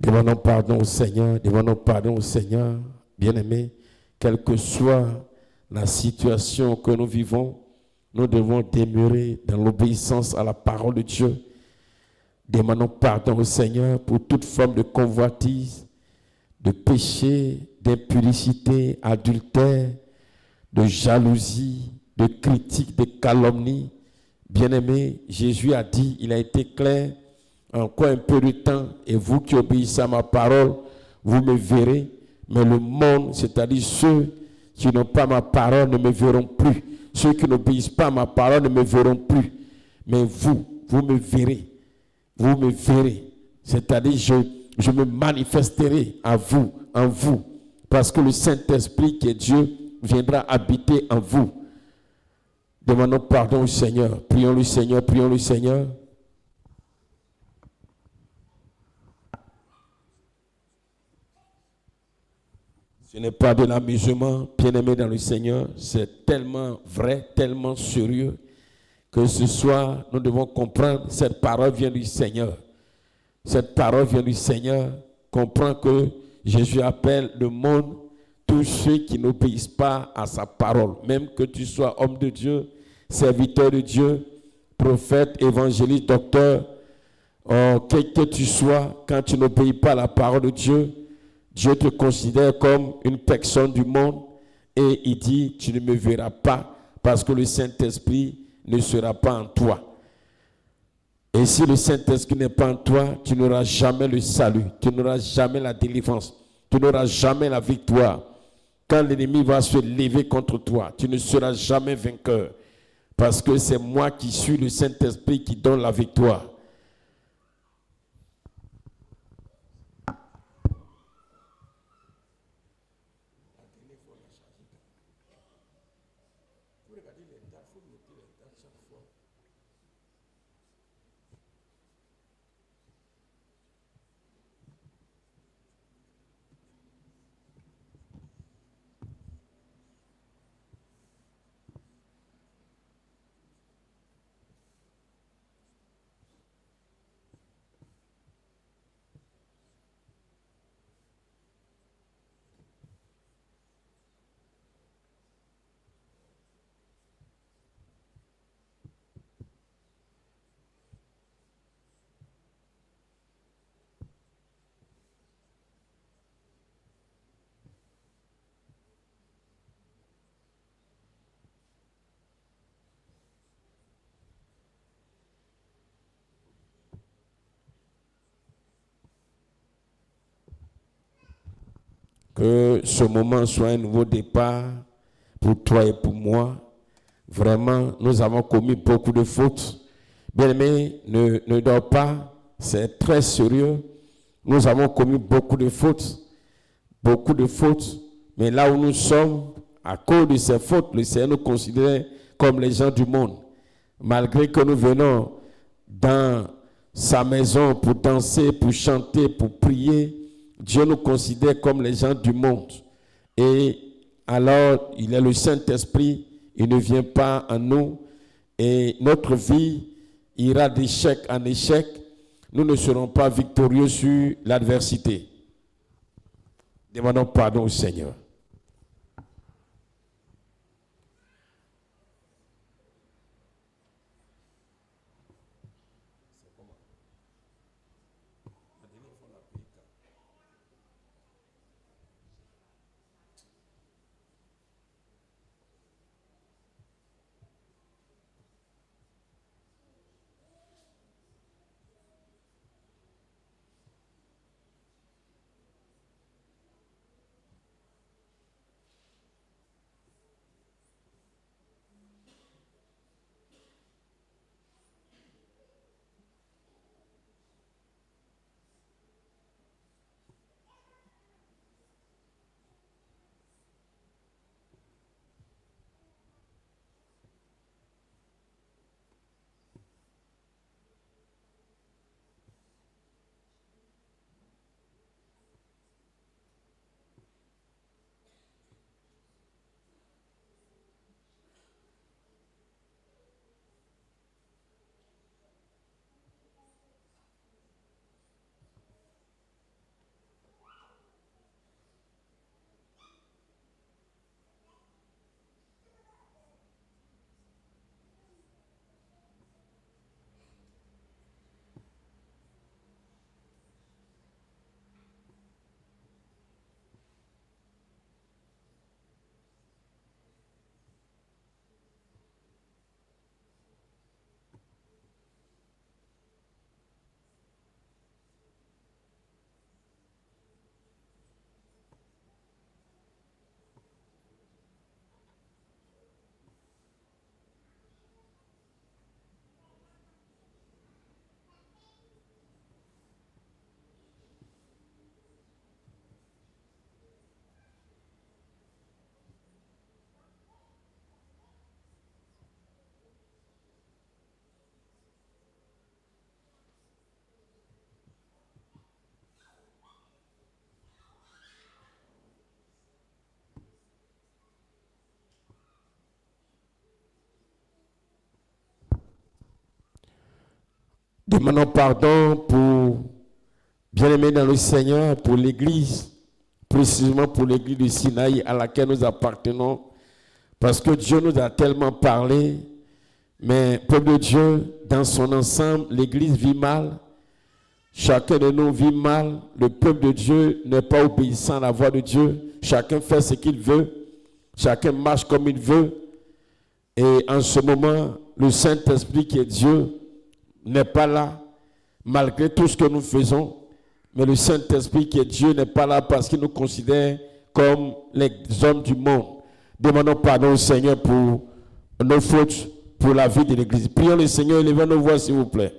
Demandons pardon au Seigneur, demandons pardon au Seigneur, bien-aimé, quelle que soit la situation que nous vivons, nous devons demeurer dans l'obéissance à la parole de Dieu. Demandons pardon au Seigneur pour toute forme de convoitise, de péché, d'impudicité, adultère, de jalousie, de critique, de calomnie. Bien-aimé, Jésus a dit, il a été clair, encore un peu de temps, et vous qui obéissez à ma parole, vous me verrez, mais le monde, c'est-à-dire ceux qui n'ont pas ma parole, ne me verront plus. Ceux qui n'obéissent pas à ma parole ne me verront plus. Mais vous me verrez. Vous me verrez. C'est-à-dire, je me manifesterai à vous, en vous, parce que le Saint-Esprit qui est Dieu viendra habiter en vous. Demandons pardon au Seigneur. Prions le Seigneur, prions le Seigneur. Ce n'est pas de l'amusement, bien-aimé dans le Seigneur. C'est tellement vrai, tellement sérieux que ce soir, nous devons comprendre cette parole vient du Seigneur. Cette parole vient du Seigneur. Comprends que Jésus appelle le monde tous ceux qui n'obéissent pas à sa parole. Même que tu sois homme de Dieu, serviteur de Dieu, prophète, évangéliste, docteur, quel que tu sois, quand tu n'obéis pas à la parole de Dieu, Dieu te considère comme une personne du monde et il dit, tu ne me verras pas parce que le Saint-Esprit ne sera pas en toi. Et si le Saint-Esprit n'est pas en toi, tu n'auras jamais le salut, tu n'auras jamais la délivrance, tu n'auras jamais la victoire. Quand l'ennemi va se lever contre toi, tu ne seras jamais vainqueur parce que c'est moi qui suis le Saint-Esprit qui donne la victoire. Que ce moment soit un nouveau départ pour toi et pour moi. Vraiment, nous avons commis beaucoup de fautes. Bien-aimé, ne dors pas, c'est très sérieux. Nous avons commis beaucoup de fautes. Mais là où nous sommes, à cause de ces fautes, le Seigneur nous considère comme les gens du monde. Malgré que nous venons dans sa maison pour danser, pour chanter, pour prier, Dieu nous considère comme les gens du monde. Et alors, il est le Saint-Esprit, il ne vient pas en nous. Et notre vie ira d'échec en échec. Nous ne serons pas victorieux sur l'adversité. Demandons pardon au Seigneur. Demandons pardon pour, bien-aimés dans le Seigneur, pour l'Église, précisément pour l'Église de Sinaï à laquelle nous appartenons, parce que Dieu nous a tellement parlé, mais peuple de Dieu, dans son ensemble, l'Église vit mal, chacun de nous vit mal, le peuple de Dieu n'est pas obéissant à la voix de Dieu, chacun fait ce qu'il veut, chacun marche comme il veut, et en ce moment, le Saint-Esprit qui est Dieu n'est pas là, malgré tout ce que nous faisons, mais le Saint-Esprit qui est Dieu n'est pas là parce qu'il nous considère comme les hommes du monde. Demandons pardon au Seigneur pour nos fautes, pour la vie de l'Église. Prions le Seigneur, élevez nos voix s'il vous plaît.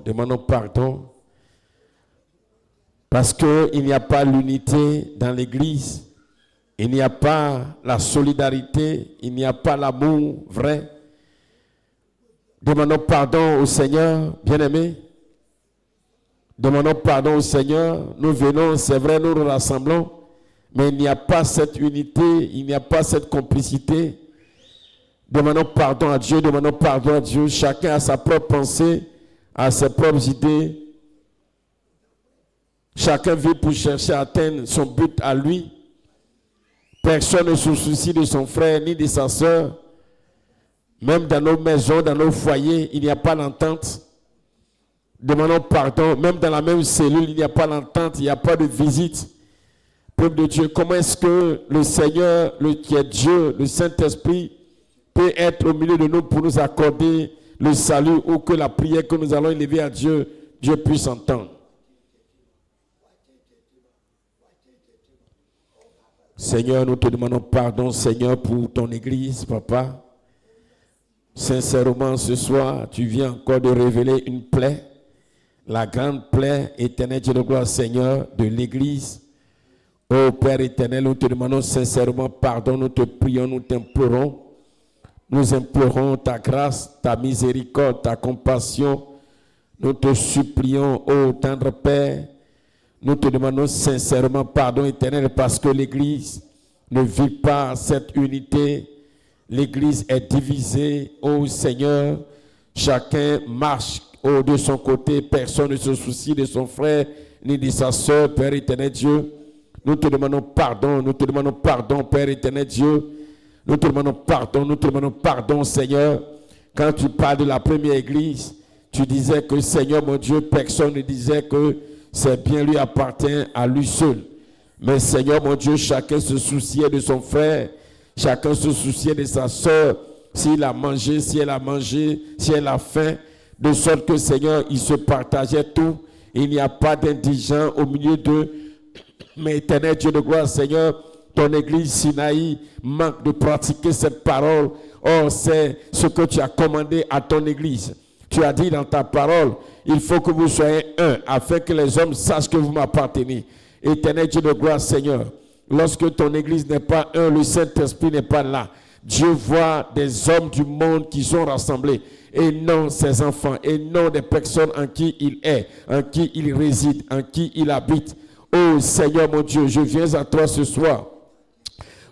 Demandons pardon, parce qu'il n'y a pas l'unité dans l'Église, il n'y a pas la solidarité, il n'y a pas l'amour vrai. Demandons pardon au Seigneur, bien-aimés. Demandons pardon au Seigneur. Nous venons, c'est vrai, nous nous rassemblons, mais il n'y a pas cette unité, il n'y a pas cette complicité. Demandons pardon à Dieu, demandons pardon à Dieu. Chacun a sa propre pensée, a ses propres idées. Chacun vit pour chercher à atteindre son but à lui. Personne ne se soucie de son frère ni de sa soeur. Même dans nos maisons, dans nos foyers, il n'y a pas l'entente. Demandons pardon. Même dans la même cellule, il n'y a pas l'entente, il n'y a pas de visite. Peuple de Dieu, comment est-ce que le Seigneur, qui est Dieu, le Saint-Esprit, peut être au milieu de nous pour nous accorder le salut ou que la prière que nous allons élever à Dieu, Dieu puisse entendre. Seigneur, nous te demandons pardon, Seigneur, pour ton Église, Papa. Sincèrement, ce soir, tu viens encore de révéler une plaie, la grande plaie éternelle, Dieu de gloire, Seigneur, de l'Église. Ô Père éternel, nous te demandons sincèrement pardon, nous te prions, nous t'implorons. Nous implorons ta grâce, ta miséricorde, ta compassion. Nous te supplions, ô tendre Père, nous te demandons sincèrement pardon éternel parce que l'Église ne vit pas cette unité. L'Église est divisée, ô Seigneur. Chacun marche de son côté. Personne ne se soucie de son frère ni de sa soeur, Père éternel Dieu. Nous te demandons pardon, Père éternel Dieu. Nous te demandons pardon, Seigneur. Quand tu parles de la première église, tu disais que, Seigneur mon Dieu, personne ne disait que c'est bien lui appartient à lui seul. Mais Seigneur mon Dieu, chacun se souciait de son frère, chacun se souciait de sa soeur, s'il a mangé, si elle a mangé, si elle a faim, de sorte que, Seigneur, ils se partageaient tout. Il n'y a pas d'indigents au milieu d'eux. Mais éternel Dieu de gloire, Seigneur, ton église Sinaï manque de pratiquer cette parole. Or, c'est ce que tu as commandé à ton église. Tu as dit dans ta parole, il faut que vous soyez un, afin que les hommes sachent que vous m'appartenez. Éternel Dieu de gloire, Seigneur, lorsque ton église n'est pas un, le Saint-Esprit n'est pas là. Dieu voit des hommes du monde qui sont rassemblés, et non ses enfants, et non des personnes en qui il est, en qui il réside, en qui il habite. Oh Seigneur mon Dieu, je viens à toi ce soir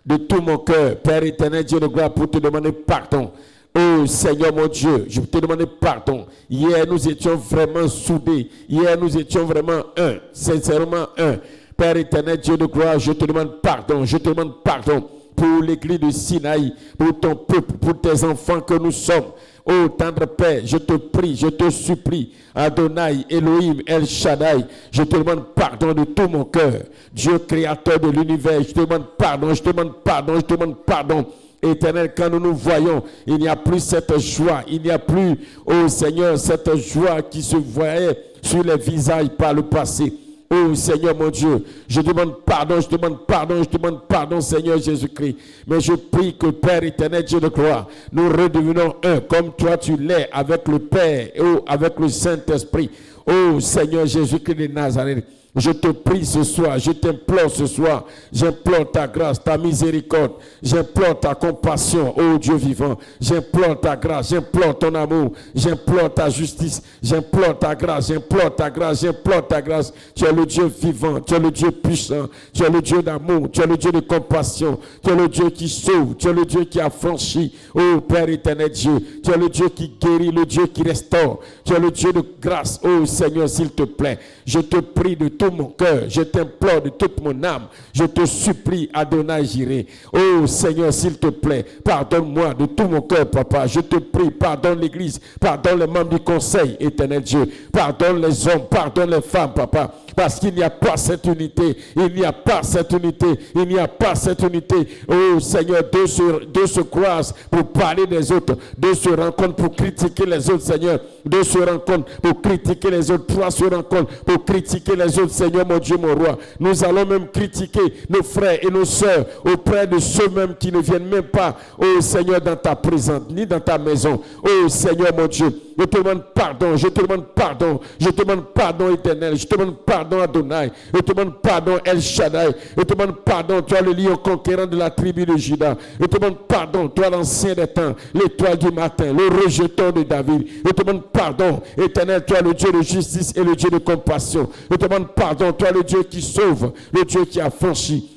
de tout mon cœur, Père éternel, Dieu de gloire, pour te demander pardon. Oh Seigneur mon Dieu, je te demande pardon. Hier, nous étions vraiment soudés. Hier, nous étions vraiment un, sincèrement un. Père éternel, Dieu de gloire, je te demande pardon. Je te demande pardon pour l'église de Sinaï, pour ton peuple, pour tes enfants que nous sommes. Oh, tendre Père, je te prie, je te supplie, Adonai, Elohim, El Shaddai, je te demande pardon de tout mon cœur. Dieu créateur de l'univers, je te demande pardon, je te demande pardon, je te demande pardon. Éternel, quand nous nous voyons, il n'y a plus cette joie, il n'y a plus, oh Seigneur, cette joie qui se voyait sur les visages par le passé. Oh Seigneur mon Dieu, je demande pardon, je demande pardon, je demande pardon Seigneur Jésus-Christ. Mais je prie que Père éternel, Dieu de gloire, nous redevenons un comme toi tu l'es avec le Père et avec le Saint-Esprit. Oh Seigneur Jésus-Christ de Nazareth. Je te prie ce soir, je t'implore ce soir, j'implore ta grâce, ta miséricorde, j'implore ta compassion, ô Dieu vivant, j'implore ta grâce, j'implore ton amour, j'implore ta justice, j'implore ta grâce, j'implore ta grâce, j'implore ta grâce. Tu es le Dieu vivant, tu es le Dieu puissant, tu es le Dieu d'amour, tu es le Dieu de compassion, tu es le Dieu qui sauve, tu es le Dieu qui affranchit, ô Père éternel Dieu, tu es le Dieu qui guérit, le Dieu qui restaure, tu es le Dieu de grâce, ô Seigneur, s'il te plaît, je te prie de tout mon cœur, je t'implore de toute mon âme, je te supplie, Adonai Jireh. Oh Seigneur, s'il te plaît, pardonne-moi de tout mon cœur, papa. Je te prie, pardonne l'Église, pardonne les membres du conseil, éternel Dieu. Pardonne les hommes, pardonne les femmes, papa. Parce qu'il n'y a pas cette unité, il n'y a pas cette unité, il n'y a pas cette unité. Oh Seigneur, deux se croisent pour parler des autres, deux se rencontrent pour critiquer les autres, Seigneur. Deux se rencontrent pour critiquer les autres, trois se rencontrent pour critiquer les autres, Seigneur, mon Dieu, mon roi. Nous allons même critiquer nos frères et nos sœurs auprès de ceux-mêmes qui ne viennent même pas, oh Seigneur, dans ta présence, ni dans ta maison. Oh Seigneur, mon Dieu, je te demande pardon, je te demande pardon, je te demande pardon éternel, je te demande pardon Adonai, je te demande pardon El Shaddai, je te demande pardon, toi le lion conquérant de la tribu de Juda, je te demande pardon, toi l'ancien des temps, l'étoile du matin, le rejeton de David, je te demande pardon, éternel, toi le Dieu de justice et le Dieu de compassion, je te demande pardon, toi le Dieu qui sauve, le Dieu qui a franchi.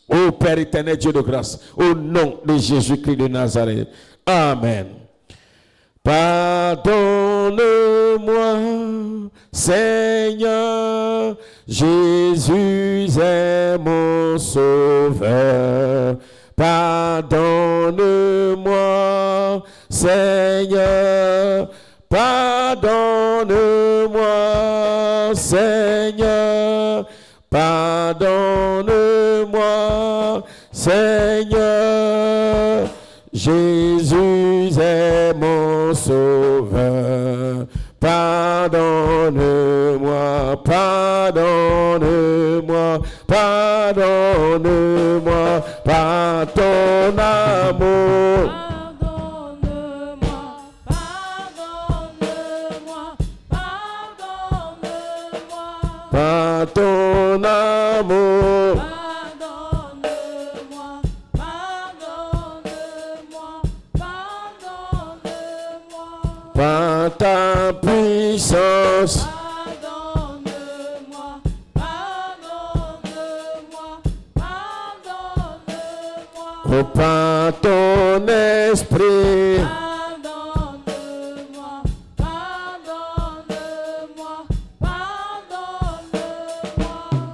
Ô Père éternel, Dieu de grâce, au nom de Jésus-Christ de Nazareth. Amen. Pardonne-moi, Seigneur, Jésus est mon sauveur. Pardonne-moi, Seigneur, pardonne-moi, Seigneur, pardonne-moi, Seigneur, Jésus est mon sauveur. Pardonne-moi, pardonne-moi, pardonne-moi, par ton amour. Par ton amour, pardonne-moi, pardonne-moi, pardonne-moi, par ta puissance, pardonne-moi, pardonne-moi, pardonne-moi, oh, par ton esprit.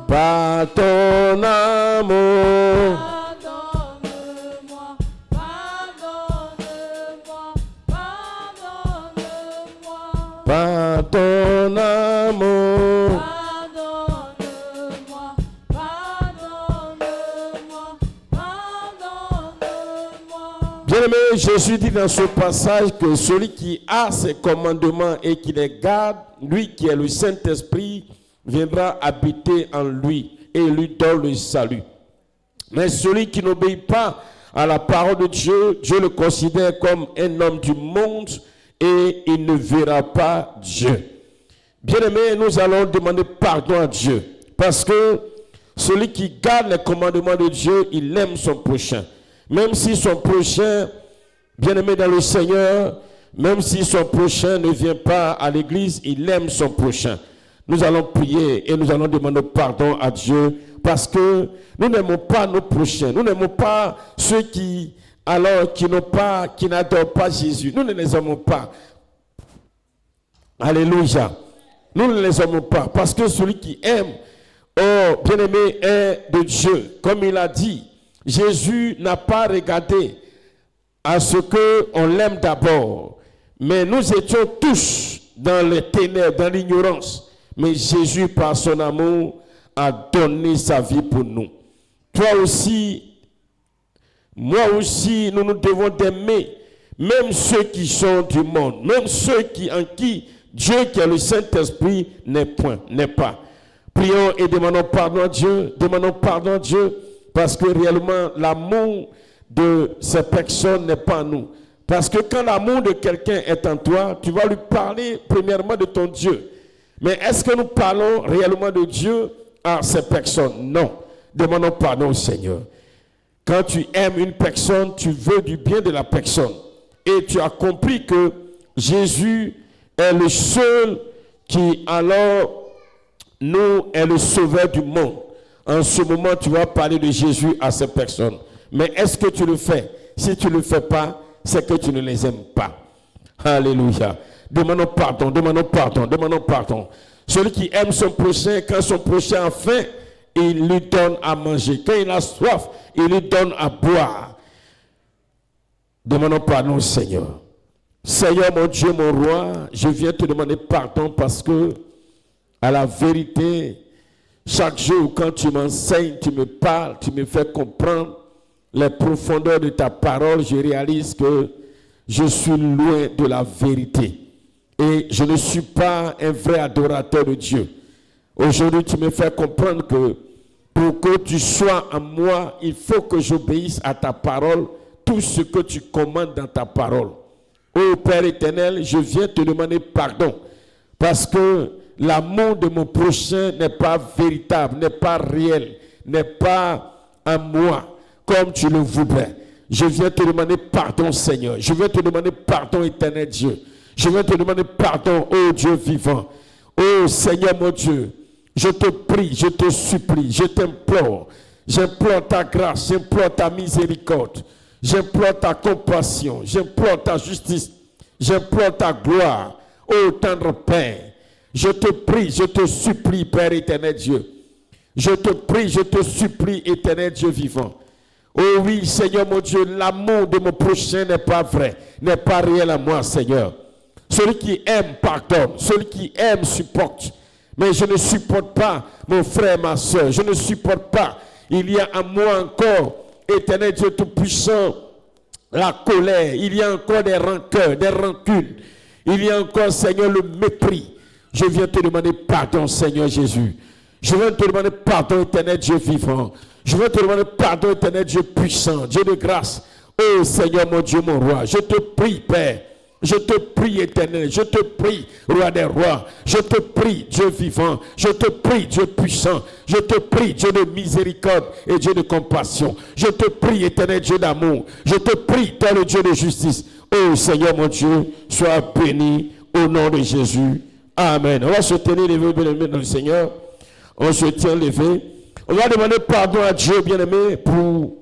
Par ton amour, pardonne-moi, pardonne-moi, pardonne-moi, par ton amour. pardonne-moi, pardonne-moi, pardonne-moi. Bien-aimé, Jésus dit dans ce passage que celui qui a ses commandements et qui les garde, lui qui est le Saint-Esprit, viendra habiter en lui et lui donne le salut. Mais celui qui n'obéit pas à la parole de Dieu, Dieu le considère comme un homme du monde et il ne verra pas Dieu. Bien-aimés, nous allons demander pardon à Dieu parce que celui qui garde les commandements de Dieu, il aime son prochain. Même si son prochain, bien-aimé dans le Seigneur, même si son prochain ne vient pas à l'église, il aime son prochain. Nous allons prier et nous allons demander pardon à Dieu parce que nous n'aimons pas nos prochains. Nous n'aimons pas ceux qui n'adorent pas Jésus. Nous ne les aimons pas. Alléluia. Nous ne les aimons pas parce que celui qui aime, oh bien-aimé, est de Dieu. Comme il a dit, Jésus n'a pas regardé à ce qu'on l'aime d'abord. Mais nous étions tous dans les ténèbres, dans l'ignorance. Mais Jésus, par son amour, a donné sa vie pour nous. Toi aussi, moi aussi, nous devons aimer même ceux qui sont du monde, même ceux en qui Dieu, qui est le Saint-Esprit, n'est pas. Prions et demandons pardon à Dieu, parce que réellement, l'amour de ces personnes n'est pas en nous. Parce que quand l'amour de quelqu'un est en toi, tu vas lui parler premièrement de ton Dieu. Mais est-ce que nous parlons réellement de Dieu à ces personnes? Non. Demandons pardon au Seigneur. Quand tu aimes une personne, tu veux du bien de la personne. Et tu as compris que Jésus est le seul qui, alors, nous, est le sauveur du monde. En ce moment, tu vas parler de Jésus à ces personnes. Mais est-ce que tu le fais? Si tu ne le fais pas, c'est que tu ne les aimes pas. Alléluia. Demandons pardon. Celui qui aime son prochain, quand son prochain a faim, il lui donne à manger. Quand il a soif, il lui donne à boire. Demandons pardon au Seigneur. Seigneur, mon Dieu, mon roi, je viens te demander pardon parce que, à la vérité, chaque jour, quand tu m'enseignes, tu me parles, tu me fais comprendre les profondeurs de ta parole, je réalise que je suis loin de la vérité. Et je ne suis pas un vrai adorateur de Dieu. Aujourd'hui, tu me fais comprendre que pour que tu sois en moi, il faut que j'obéisse à ta parole, tout ce que tu commandes dans ta parole. Ô Père éternel, je viens te demander pardon parce que l'amour de mon prochain n'est pas véritable, n'est pas réel, n'est pas en moi comme tu le voudrais. Je viens te demander pardon, Seigneur. Je viens te demander pardon, éternel Dieu. Je viens te demander pardon, ô Dieu vivant. Ô Seigneur mon Dieu, je te prie, je te supplie, je t'implore. J'implore ta grâce, j'implore ta miséricorde. J'implore ta compassion, j'implore ta justice, j'implore ta gloire, ô tendre Père. Je te prie, je te supplie, Père éternel Dieu. Je te prie, je te supplie, éternel Dieu vivant. Oh oui, Seigneur mon Dieu, l'amour de mon prochain n'est pas vrai, n'est pas réel à moi, Seigneur. Celui qui aime pardonne, celui qui aime supporte. Mais je ne supporte pas mon frère, ma soeur, je ne supporte pas. Il y a en moi encore, éternel Dieu Tout-Puissant, la colère, il y a encore des rancœurs, des rancunes, il y a encore, Seigneur, le mépris. Je viens te demander pardon, Seigneur Jésus. Je viens te demander pardon, éternel Dieu vivant. Je viens te demander pardon, éternel Dieu puissant, Dieu de grâce. Oh Seigneur, mon Dieu, mon roi, je te prie, Père. Je te prie, éternel, je te prie, roi des rois, je te prie, Dieu vivant, je te prie, Dieu puissant, je te prie, Dieu de miséricorde et Dieu de compassion, je te prie, éternel Dieu d'amour, je te prie, toi le Dieu de justice. Oh Seigneur mon Dieu, sois béni au nom de Jésus. Amen. On va se tenir levé, bien-aimé dans le Seigneur. On se tient levé. On va demander pardon à Dieu, bien-aimé, pour,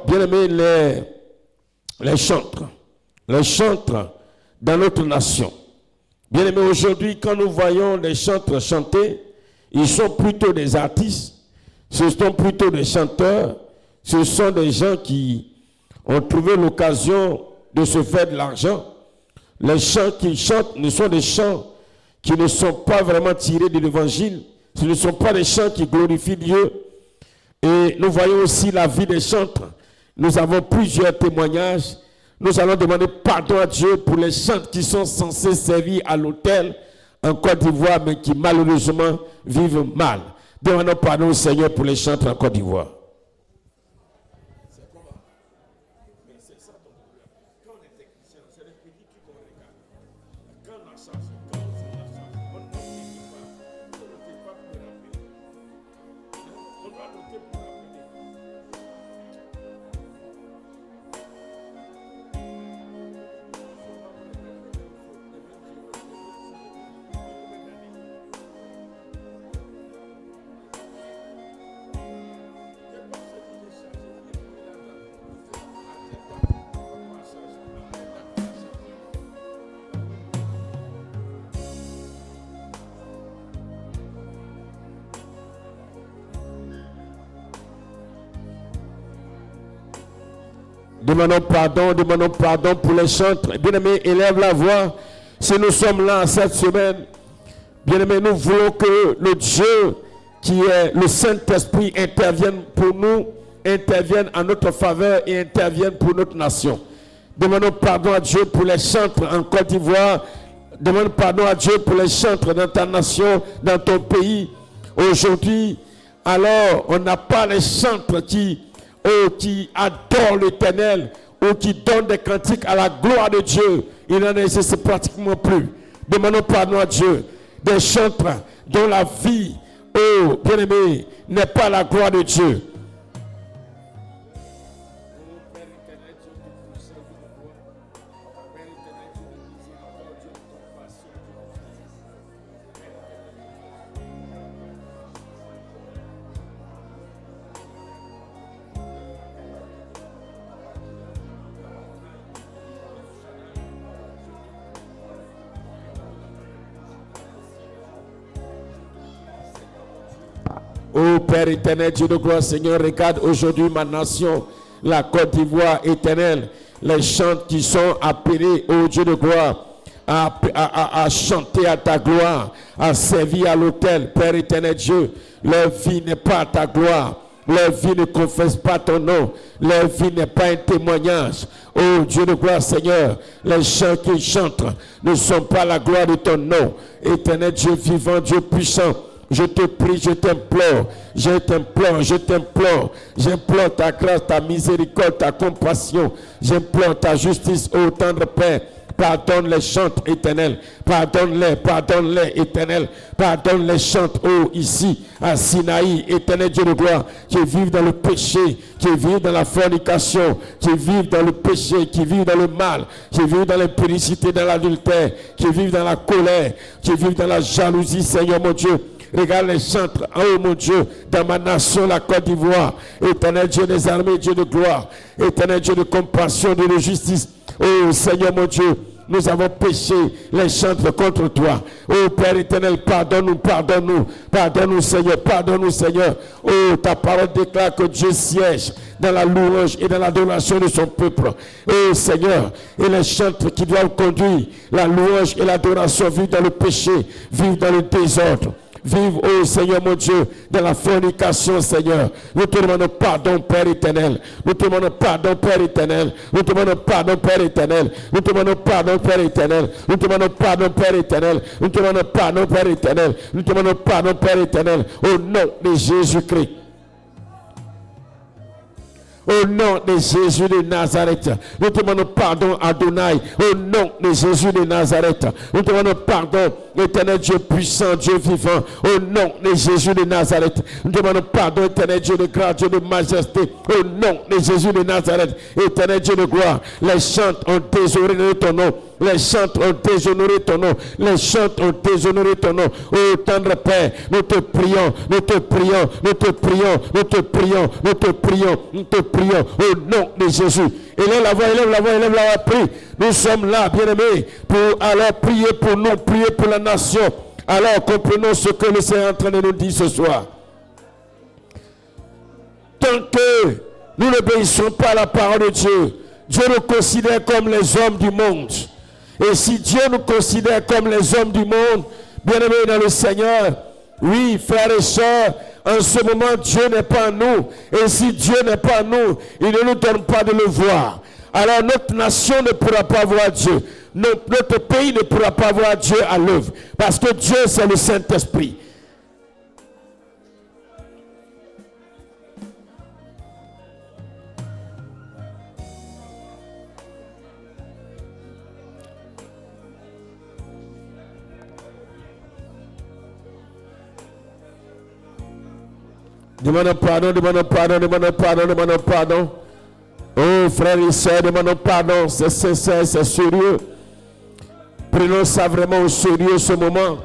bien-aimé, les chantres. Les chantres dans notre nation. Bien aimé, aujourd'hui, quand nous voyons les chantres chanter, ils sont plutôt des artistes, ce sont plutôt des chanteurs, ce sont des gens qui ont trouvé l'occasion de se faire de l'argent. Les chants qu'ils chantent ne sont des chants qui ne sont pas vraiment tirés de l'évangile, ce ne sont pas des chants qui glorifient Dieu. Et nous voyons aussi la vie des chantres. Nous avons plusieurs témoignages. Nous allons demander pardon à Dieu pour les chants qui sont censés servir à l'autel en Côte d'Ivoire, mais qui malheureusement vivent mal. Demandons pardon au Seigneur pour les chants en Côte d'Ivoire. Demandons pardon pour les chantres. Bien-aimés, élève la voix. Si nous sommes là cette semaine, bien-aimés, nous voulons que le Dieu qui est le Saint-Esprit intervienne pour nous, intervienne en notre faveur et intervienne pour notre nation. Demandons pardon à Dieu pour les chantres en Côte d'Ivoire. Demande pardon à Dieu pour les chantres dans ta nation, dans ton pays. Aujourd'hui, alors, on n'a pas les chantres qui adorent l'Éternel ou qui donnent des cantiques à la gloire de Dieu. Il n'en existe pratiquement plus. Demandons pardon à Dieu. Des chantres dont la vie, oh bien-aimé, n'est pas la gloire de Dieu. Ô Père éternel, Dieu de gloire, Seigneur, regarde aujourd'hui ma nation, la Côte d'Ivoire éternelle, les chants qui sont appelés, ô Dieu de gloire, à chanter à ta gloire, à servir à l'autel, Père éternel Dieu, leur vie n'est pas à ta gloire. Leur vie ne confesse pas ton nom. Leur vie n'est pas un témoignage. Oh Dieu de gloire, Seigneur, les chants qu'ils chantent ne sont pas la gloire de ton nom. Éternel Dieu vivant, Dieu puissant, je te prie, je t'implore, j'implore ta grâce, ta miséricorde, ta compassion, j'implore ta justice, ô tendre Père. Pardonne les chantres éternels, pardonne-les éternels, pardonne les chantres, oh ici, à Sinaï, éternel Dieu de gloire, qui vivent dans le péché, qui vivent dans la fornication, qui vivent dans le péché, qui vivent dans le mal, qui vivent dans l'impudicité, dans l'adultère, qui vivent dans la colère, qui vivent dans la jalousie, Seigneur mon Dieu. Regarde les chantres, oh mon Dieu, dans ma nation, la Côte d'Ivoire, éternel Dieu des armées, Dieu de gloire, éternel Dieu de compassion, de justice, oh Seigneur mon Dieu, nous avons péché les chantres contre toi. Oh Père éternel, pardonne-nous Seigneur. Oh, ta parole déclare que Dieu siège dans la louange et dans l'adoration de son peuple. Oh Seigneur, et les chantres qui doivent conduire la louange et l'adoration vivent dans le péché, vivent dans le désordre. Vive, oh Seigneur mon Dieu, dans la fornication, Seigneur. Nous te demandons pardon, Père éternel. Nous te demandons pardon, Père éternel. Nous te demandons pardon, Père éternel. Nous te demandons pardon, Père éternel. Nous te demandons pardon, Père éternel. Nous te demandons pardon, Père éternel. Nous te demandons pardon, Père éternel. Au nom de Jésus-Christ. Au nom de Jésus de Nazareth, nous te demandons pardon, Adonai. Au nom de Jésus de Nazareth, nous te demandons pardon, éternel Dieu puissant, Dieu vivant. Au nom de Jésus de Nazareth, nous te demandons pardon, éternel Dieu de grâce, Dieu de majesté. Au nom de Jésus de Nazareth, éternel Dieu de gloire, les chantres ont déshonoré ton nom. Les chantres ont déshonoré ton nom. Les chantres ont déshonoré ton nom. Oh tendre Père, nous te prions, nous te prions, nous te prions, nous te prions, nous te prions, nous te prions au nom de Jésus. Élève la voix, prie. Nous sommes là, bien-aimés, pour alors prier pour nous, prier pour la nation. Alors comprenons ce que le Seigneur est en train de nous dire ce soir. Tant que nous n'obéissons pas à la parole de Dieu, Dieu nous considère comme les hommes du monde. Et si Dieu nous considère comme les hommes du monde, bien-aimés dans le Seigneur, oui, frères et sœurs, en ce moment, Dieu n'est pas en nous. Et si Dieu n'est pas en nous, il ne nous donne pas de le voir. Alors notre nation ne pourra pas voir Dieu. Notre pays ne pourra pas voir Dieu à l'œuvre. Parce que Dieu, c'est le Saint-Esprit. Demandons pardon. Oh, frères et sœurs, demandons pardon. C'est sincère, c'est sérieux. Prenons ça vraiment au sérieux ce moment.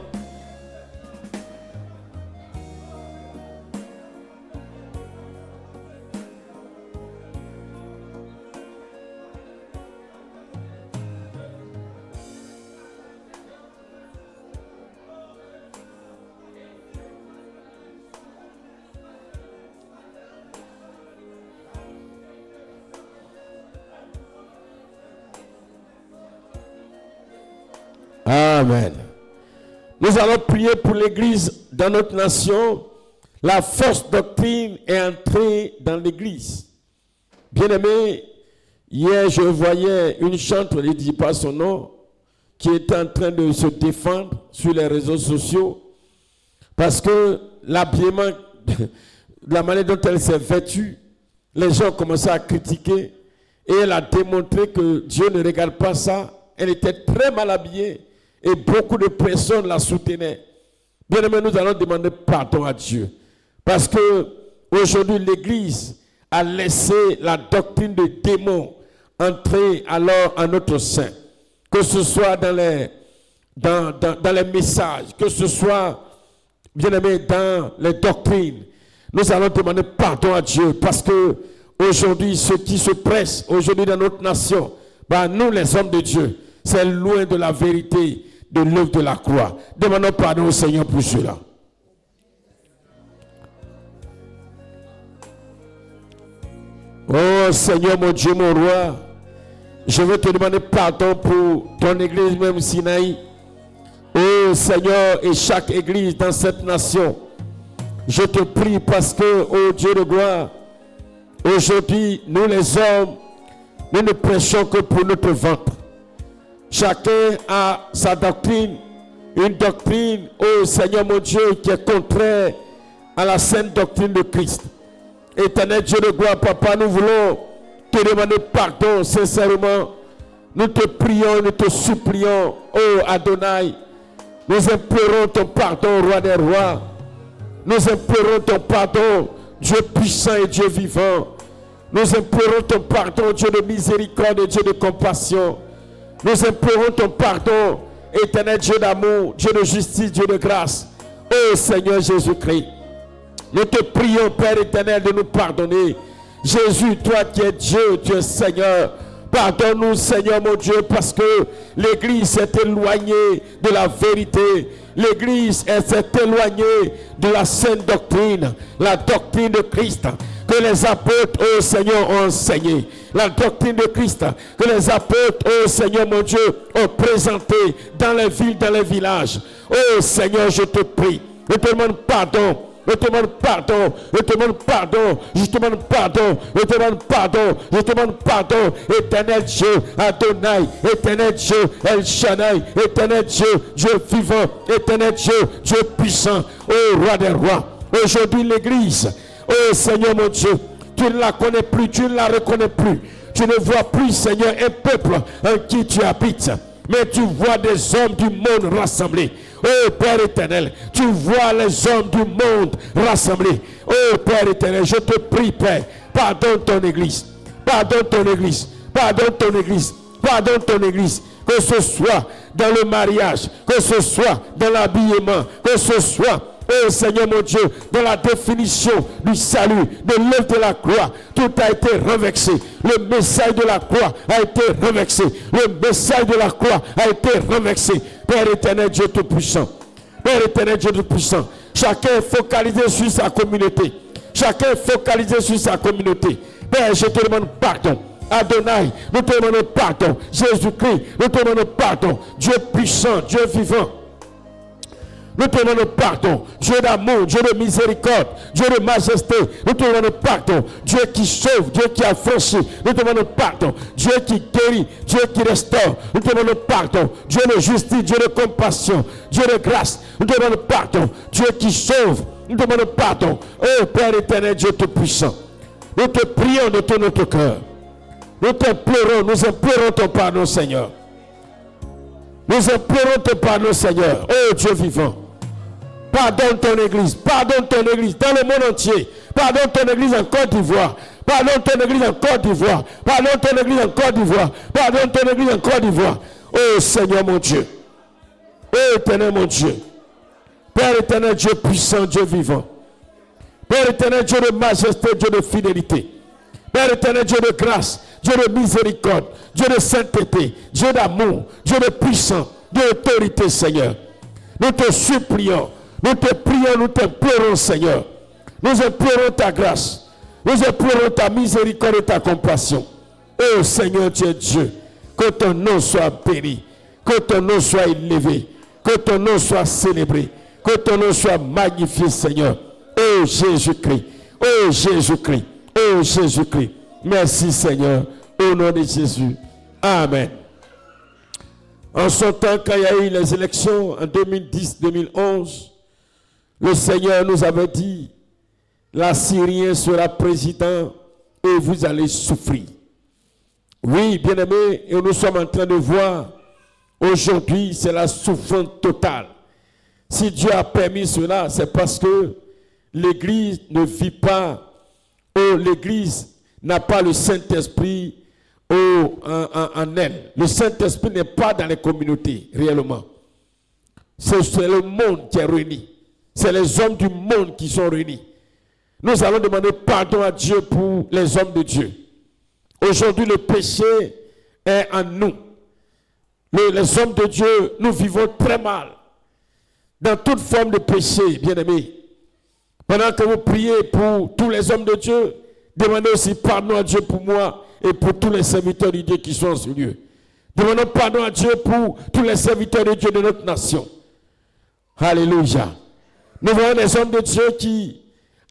Amen. Nous allons prier pour l'Église dans notre nation. La fausse doctrine est entrée dans l'Église. Bien-aimé, hier je voyais une chanteuse, je ne dis pas son nom, qui était en train de se défendre sur les réseaux sociaux parce que l'habillement, la manière dont elle s'est vêtue, les gens ont commencé à critiquer et elle a démontré que Dieu ne regarde pas ça. Elle était très mal habillée et beaucoup de personnes la soutenaient. Bien aimé, nous allons demander pardon à Dieu parce que aujourd'hui l'Église a laissé la doctrine de démons entrer alors en notre sein. Que ce soit dans les messages, que ce soit, bien aimé, dans les doctrines. Nous allons demander pardon à Dieu parce que aujourd'hui, ceux qui se pressent aujourd'hui dans notre nation, nous les hommes de Dieu, c'est loin de la vérité de l'œuvre de la croix. Demandons pardon au Seigneur pour cela. Oh Seigneur, mon Dieu, mon roi, je veux te demander pardon pour ton église même Sinaï. Oh Seigneur, et chaque église dans cette nation. Je te prie parce que, oh Dieu de gloire, aujourd'hui, nous les hommes, nous ne prêchons que pour notre ventre. Chacun a sa doctrine, une doctrine, oh Seigneur mon Dieu, qui est contraire à la sainte doctrine de Christ. Éternel Dieu de gloire, Papa, nous voulons te demander pardon sincèrement. Nous te prions, nous te supplions, oh Adonai. Nous implorons ton pardon, roi des rois. Nous implorons ton pardon, Dieu puissant et Dieu vivant. Nous implorons ton pardon, Dieu de miséricorde et Dieu de compassion. Nous implorons ton pardon, éternel Dieu d'amour, Dieu de justice, Dieu de grâce. Oh Seigneur Jésus-Christ, nous te prions, Père éternel, de nous pardonner. Jésus, toi qui es Dieu, tu es Seigneur. Pardonne-nous, Seigneur mon Dieu, parce que l'Église s'est éloignée de la vérité. L'Église s'est éloignée de la sainte doctrine, la doctrine de Christ que les apôtres, oh Seigneur, ont enseigné. La doctrine de Christ que les apôtres, oh Seigneur mon Dieu, ont présentée dans les villes, dans les villages. Oh Seigneur, je te prie, je te demande pardon. Je te demande pardon, je te demande pardon, je te demande pardon, je te demande pardon, je te demande pardon, éternel Dieu, Adonai, éternel Dieu, El Shaddai, éternel Dieu, Dieu vivant, éternel Dieu, Dieu puissant, oh roi des rois. Aujourd'hui l'Église, oh Seigneur mon Dieu, tu ne la connais plus, tu ne la reconnais plus, tu ne vois plus, Seigneur, un peuple en qui tu habites, mais tu vois des hommes du monde rassemblés. Oh Père éternel, tu vois les hommes du monde rassemblés. Oh Père éternel, je te prie, Père, pardonne ton église. Pardonne ton église. Pardonne ton église. Pardonne ton église. Que ce soit dans le mariage, que ce soit dans l'habillement, que ce soit, oh Seigneur mon Dieu, dans la définition du salut, de l'œuvre de la croix, tout a été renversé. Le message de la croix a été renversé. Le message de la croix a été renversé. Père éternel, Dieu tout-puissant. Père éternel, Dieu tout-puissant. Chacun est focalisé sur sa communauté. Chacun est focalisé sur sa communauté. Père, je te demande pardon. Adonai, nous te demandons pardon. Jésus-Christ, nous te demandons pardon. Dieu puissant, Dieu vivant. Nous te demandons pardon. Dieu d'amour, Dieu de miséricorde, Dieu de majesté. Nous te demandons pardon. Dieu qui sauve, Dieu qui affranchit. Nous te demandons pardon. Dieu qui guérit, Dieu qui restaure. Nous te demandons pardon. Dieu de justice, Dieu de compassion, Dieu de grâce. Nous te demandons pardon. Dieu qui sauve. Nous te demandons pardon. Oh Père éternel, Dieu tout-puissant. Nous te prions de tout notre cœur. Nous t'implorons, nous implorons ton pardon, Seigneur. Nous implorons ton pardon, Seigneur. Oh Dieu vivant. Pardonne ton église, pardonne ton église dans le monde entier. Pardonne ton église en Côte d'Ivoire. Pardonne ton église en Côte d'Ivoire. Pardonne ton église en Côte d'Ivoire. Pardonne ton église en Côte d'Ivoire. Oh Seigneur mon Dieu. Oh éternel mon Dieu. Père éternel, Dieu puissant, Dieu vivant. Père éternel, Dieu de majesté, Dieu de fidélité. Père éternel, Dieu de grâce, Dieu de miséricorde, Dieu de sainteté, Dieu d'amour, Dieu de puissance, Dieu d'autorité, Seigneur. Nous te supplions. Nous te prions, nous t'implorons, Seigneur. Nous implorons ta grâce. Nous implorons ta miséricorde et ta compassion. Oh Seigneur, tu es Dieu. Que ton nom soit béni. Que ton nom soit élevé. Que ton nom soit célébré. Que ton nom soit magnifié, Seigneur. Oh Jésus-Christ. Oh Jésus-Christ. Oh Jésus-Christ. Merci, Seigneur. Au nom de Jésus. Amen. En son temps, quand il y a eu les élections en 2010-2011, le Seigneur nous avait dit, l'Assyrien sera président et vous allez souffrir. Oui, bien-aimés, et nous sommes en train de voir, aujourd'hui, c'est la souffrance totale. Si Dieu a permis cela, c'est parce que l'Église ne vit pas, ou l'Église n'a pas le Saint-Esprit en elle. Le Saint-Esprit n'est pas dans les communautés, réellement. C'est le monde qui est réuni. C'est les hommes du monde qui sont réunis. Nous allons demander pardon à Dieu pour les hommes de Dieu. Aujourd'hui, le péché est en nous. Les hommes de Dieu, nous vivons très mal. Dans toute forme de péché, bien-aimés. Pendant que vous priez pour tous les hommes de Dieu, demandez aussi pardon à Dieu pour moi et pour tous les serviteurs de Dieu qui sont en ce lieu. Demandons pardon à Dieu pour tous les serviteurs de Dieu de notre nation. Alléluia. Nous voyons des hommes de Dieu qui,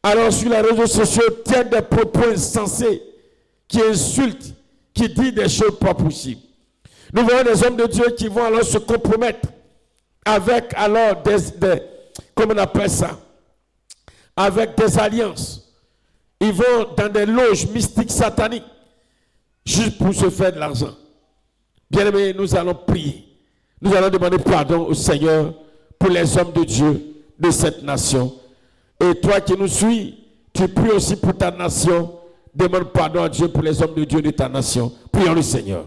alors sur les réseaux sociaux, tiennent des propos insensés, qui insultent, qui disent des choses pas possibles. Nous voyons des hommes de Dieu qui vont alors se compromettre avec alors comment on appelle ça, avec des alliances. Ils vont dans des loges mystiques sataniques juste pour se faire de l'argent. Bien-aimés, nous allons prier. Nous allons demander pardon au Seigneur pour les hommes de Dieu de cette nation. Et toi qui nous suis, tu pries aussi pour ta nation. Demande pardon à Dieu pour les hommes de Dieu de ta nation. Prions le Seigneur.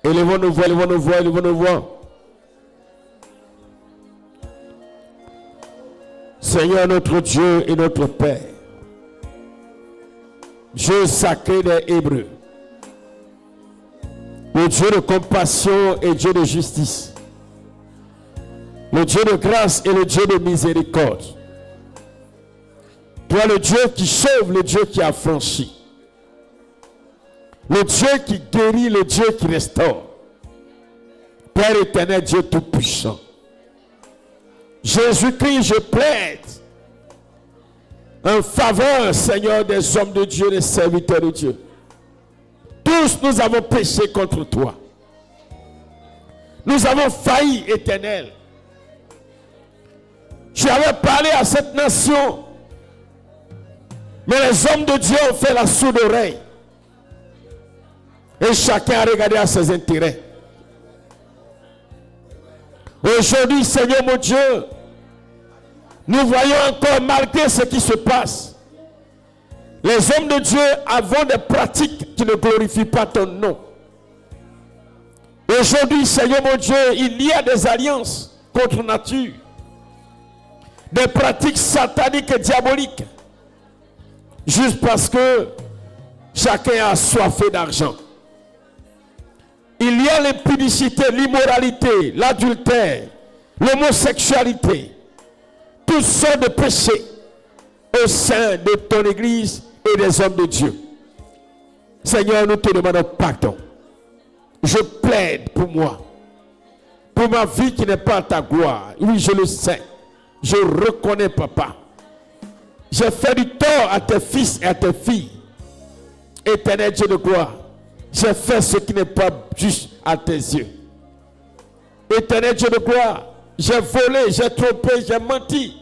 Élevons nos voix, élevons nos voix, élevons nos voix. Seigneur notre Dieu et notre Père, Dieu sacré des Hébreux, le Dieu de compassion et Dieu de justice, le Dieu de grâce et le Dieu de miséricorde. Toi, le Dieu qui sauve, le Dieu qui affranchit, le Dieu qui guérit, le Dieu qui restaure. Père éternel, Dieu tout-puissant. Jésus-Christ, je plaide en faveur, Seigneur, des hommes de Dieu, des serviteurs de Dieu. Tous nous avons péché contre toi. Nous avons failli, Éternel. Tu avais parlé à cette nation, mais les hommes de Dieu ont fait la sourde oreille. Et chacun a regardé à ses intérêts. Aujourd'hui, Seigneur mon Dieu, nous voyons encore, malgré ce qui se passe, les hommes de Dieu avons des pratiques qui ne glorifient pas ton nom. Aujourd'hui, Seigneur mon Dieu, il y a des alliances contre nature, des pratiques sataniques et diaboliques, juste parce que chacun a soifé d'argent. Il y a l'impudicité, l'immoralité, l'adultère, l'homosexualité, toutes sortes de péchés au sein de ton Église et des hommes de Dieu. Seigneur, nous te demandons pardon. Je plaide pour moi, pour ma vie qui n'est pas à ta gloire. Oui, je le sais. Je reconnais, papa. J'ai fait du tort à tes fils et à tes filles. Éternel Dieu de gloire, j'ai fait ce qui n'est pas juste à tes yeux. Éternel Dieu de gloire, j'ai volé, j'ai trompé, j'ai menti,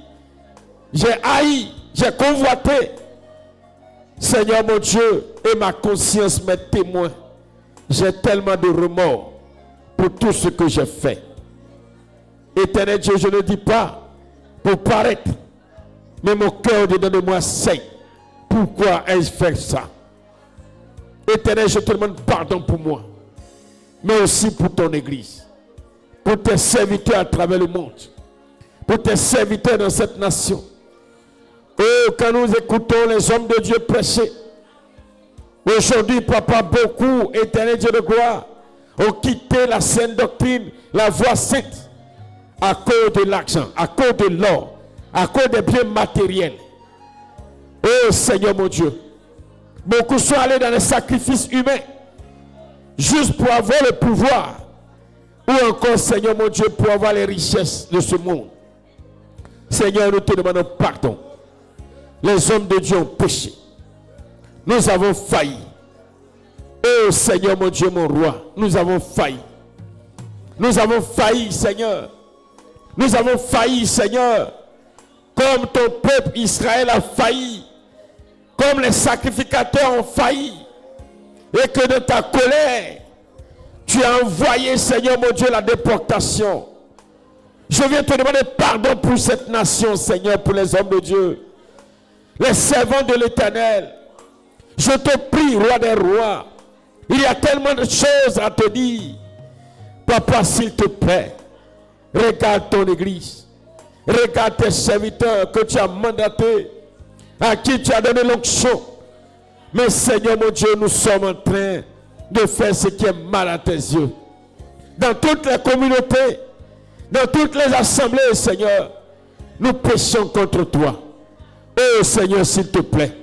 j'ai haï, j'ai convoité. Seigneur mon Dieu, et ma conscience m'est témoin. J'ai tellement de remords pour tout ce que j'ai fait. Éternel Dieu, je ne dis pas pour paraître, mais mon cœur dedans de moi sait. Pourquoi ai-je fait ça? Éternel, je te demande pardon pour moi, mais aussi pour ton Église, pour tes serviteurs à travers le monde, pour tes serviteurs dans cette nation. Oh, quand nous écoutons les hommes de Dieu prêcher, aujourd'hui, papa, beaucoup, Éternel Dieu de gloire, ont quitté la sainte doctrine, la voie sainte, à cause de l'argent, à cause de l'or, à cause des biens matériels. Oh Seigneur mon Dieu, beaucoup sont allés dans les sacrifices humains, juste pour avoir le pouvoir. ou encore, Seigneur mon Dieu, pour avoir les richesses de ce monde. Seigneur, nous te demandons pardon. Les hommes de Dieu ont péché. Nous avons failli. Oh Seigneur mon Dieu, mon roi, nous avons failli. Nous avons failli, Seigneur. Nous avons failli, Seigneur. Comme ton peuple Israël a failli. Comme les sacrificateurs ont failli. Et que de ta colère, tu as envoyé, Seigneur mon Dieu, la déportation. Je viens te demander pardon pour cette nation, Seigneur, pour les hommes de Dieu. Les servants de l'Éternel. Je te prie, roi des rois. Il y a tellement de choses à te dire. Papa, s'il te plaît, regarde ton église. Regarde tes serviteurs que tu as mandatés, à qui tu as donné l'onction. Mais Seigneur mon Dieu, nous sommes en train de faire ce qui est mal à tes yeux. Dans toutes les communautés, dans toutes les assemblées, Seigneur, nous péchons contre toi. Oh Seigneur, s'il te plaît,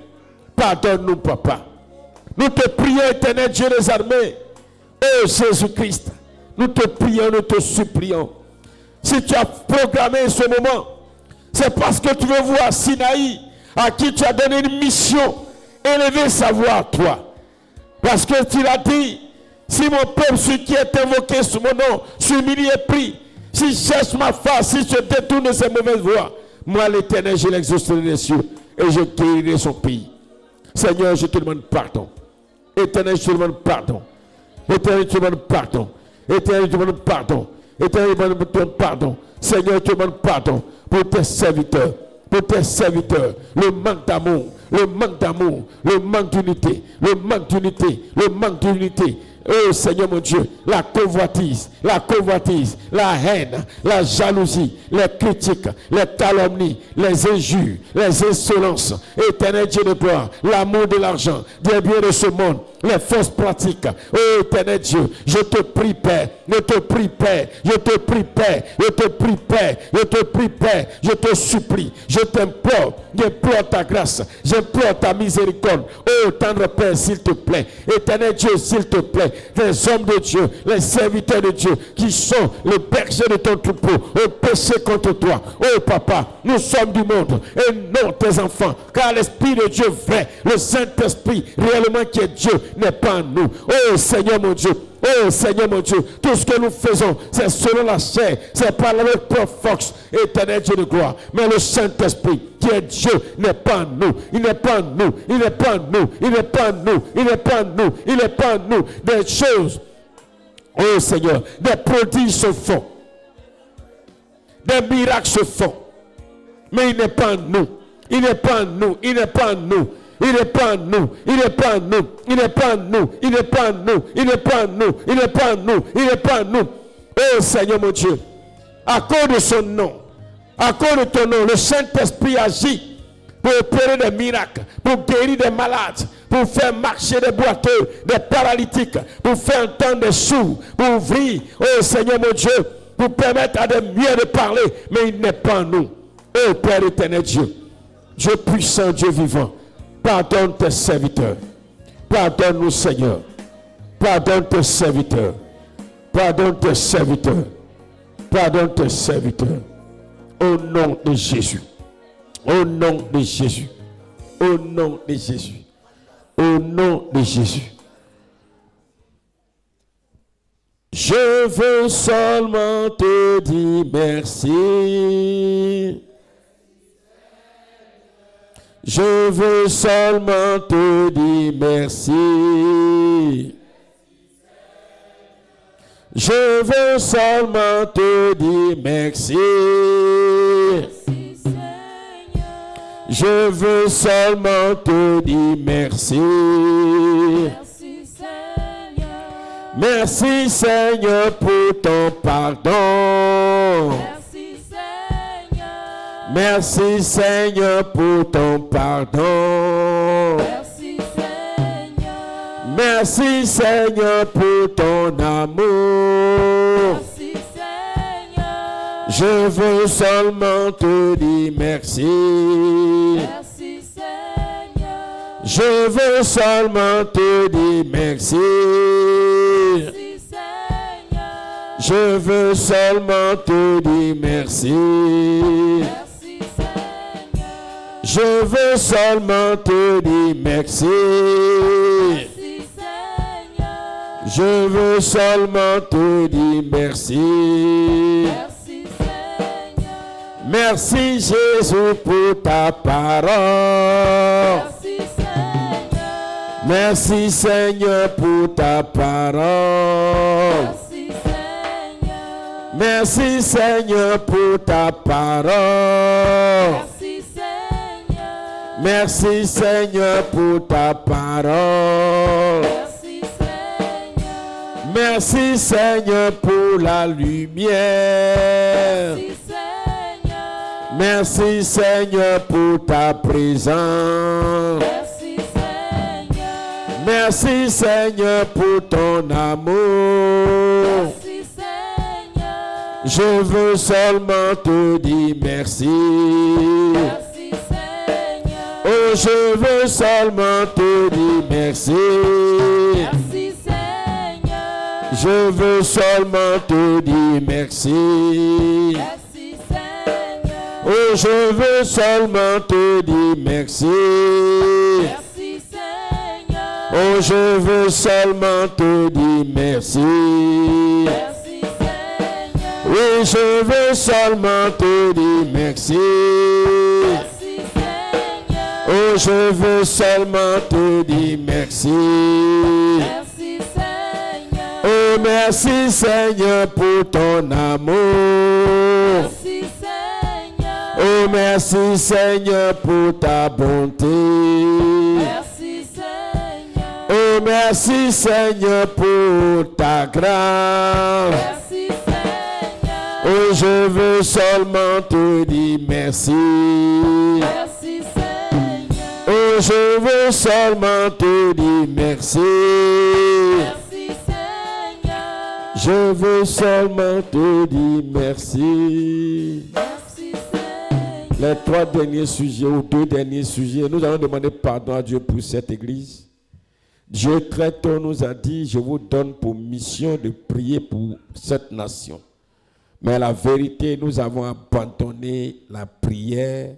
pardonne-nous, Papa. Nous te prions, éternel Dieu des armées. Oh Jésus-Christ, nous te prions, nous te supplions. Si tu as programmé ce moment, c'est parce que tu veux voir Sinaï, à qui tu as donné une mission, élever sa voix à toi. Parce que tu l'as dit, si mon peuple, celui qui est invoqué sous mon nom, s'humilie et prie, s'il cherche ma face, s'il se détourne de ses mauvaises voies, moi l'Éternel, je l'exaucerai des cieux et je guérirai son pays. Seigneur, je te demande pardon. Éternel, je te demande pardon. Éternel, je te demande pardon. Éternel, je te demande pardon. Éternel, je te demande pardon. Seigneur, je te demande pardon pour tes serviteurs. Pour tes serviteurs, le manque d'amour, le manque d'amour, le manque d'unité, le manque d'unité, le manque d'unité. Oh Seigneur mon Dieu, la convoitise, la haine, la jalousie, les critiques, les calomnies, les injures, les insolences. Éternel Dieu de gloire, l'amour de l'argent, des biens de ce monde, les fausses pratiques. Oh éternel Dieu, je te prie Père, je te prie Père, je te prie Père, je te prie Père, je te prie Père, je te supplie, je t'implore, j'implore ta grâce, j'implore ta miséricorde. Oh tendre Père, s'il te plaît, éternel Dieu, s'il te plaît, les hommes de Dieu, les serviteurs de Dieu, qui sont le berger de ton troupeau, ont péché contre toi. Oh papa, nous sommes du monde et non tes enfants, car l'Esprit de Dieu vrai, le Saint-Esprit réellement qui est Dieu, n'est pas en nous. Oh Seigneur mon Dieu, oh Seigneur mon Dieu, tout ce que nous faisons, c'est selon la chair, c'est par la propre force, éternel Dieu de gloire. Mais le Saint-Esprit, qui est Dieu, n'est pas en nous. Il n'est pas en nous. Il n'est pas en nous. Il n'est pas en nous. Il n'est pas en nous. Il n'est pas en nous. Des choses, oh Seigneur, des prodiges se font. Des miracles se font. Mais il n'est pas en nous. Il n'est pas en nous. Il n'est pas en nous. Il n'est pas en nous, il n'est pas en nous, il n'est pas en nous, il n'est pas en nous, il n'est pas en nous, il n'est pas en nous, il n'est pas en nous. Oh Seigneur mon Dieu, à cause de son nom, à cause de ton nom, le Saint-Esprit agit pour opérer des miracles, pour guérir des malades, pour faire marcher des boiteux, des paralytiques, pour faire entendre des sourds, pour ouvrir, oh Seigneur mon Dieu, pour permettre à des muets de parler, mais il n'est pas en nous. Oh Père éternel Dieu, Dieu puissant, Dieu vivant, pardonne tes serviteurs. Pardonne-nous, Seigneur. Pardonne tes serviteurs. Pardonne tes serviteurs. Pardonne tes serviteurs. Au nom de Jésus. Au nom de Jésus. Au nom de Jésus. Au nom de Jésus. Je veux seulement te dire merci. Je veux seulement te dire merci. Je veux seulement te dire merci. Je veux seulement te dire merci. Merci Seigneur pour ton pardon. Merci Seigneur pour ton pardon. Merci Seigneur. Merci Seigneur pour ton amour. Merci Seigneur. Je veux seulement te dire merci. Merci Seigneur. Je veux seulement te dire merci. Merci Seigneur. Je veux seulement te dire merci. Merci Seigneur. Je veux seulement te dire merci. Merci Seigneur. Je veux seulement te dire merci. Merci Seigneur. Merci Jésus pour ta parole. Merci Seigneur. Merci Seigneur pour ta parole. Merci Seigneur. Merci Seigneur pour ta parole. Merci Seigneur. Merci Seigneur pour ta parole. Merci Seigneur. Merci Seigneur pour la lumière. Merci Seigneur. Merci Seigneur pour ta présence. Merci Seigneur. Merci Seigneur pour ton amour. Merci Seigneur. Je veux seulement te dire merci. Merci Seigneur. Oh, je veux seulement te dire merci. Merci Seigneur. Je veux seulement te dire merci. Merci Seigneur. Oh, je veux seulement te dire merci. Merci Seigneur. Oh, je veux seulement te dire merci. Merci Seigneur. Oui, je veux seulement te dire merci. Merci Seigneur. Oh, je veux seulement te dire merci. Merci Seigneur. Oh, merci Seigneur pour ton amour. Merci Seigneur. Oh, merci Seigneur pour ta bonté. Merci Seigneur. Oh, merci Seigneur pour ta grâce. Merci Seigneur. Oh, je veux seulement te dire merci. Merci Seigneur. Oh, je veux seulement te dire merci. Merci Seigneur. Je veux seulement te dire merci. Merci Seigneur. Les 3 derniers sujets ou 2 derniers sujets, nous allons demander pardon à Dieu pour cette église. Dieu très tôt nous a dit, je vous donne pour mission de prier pour cette nation. Mais la vérité, nous avons abandonné la prière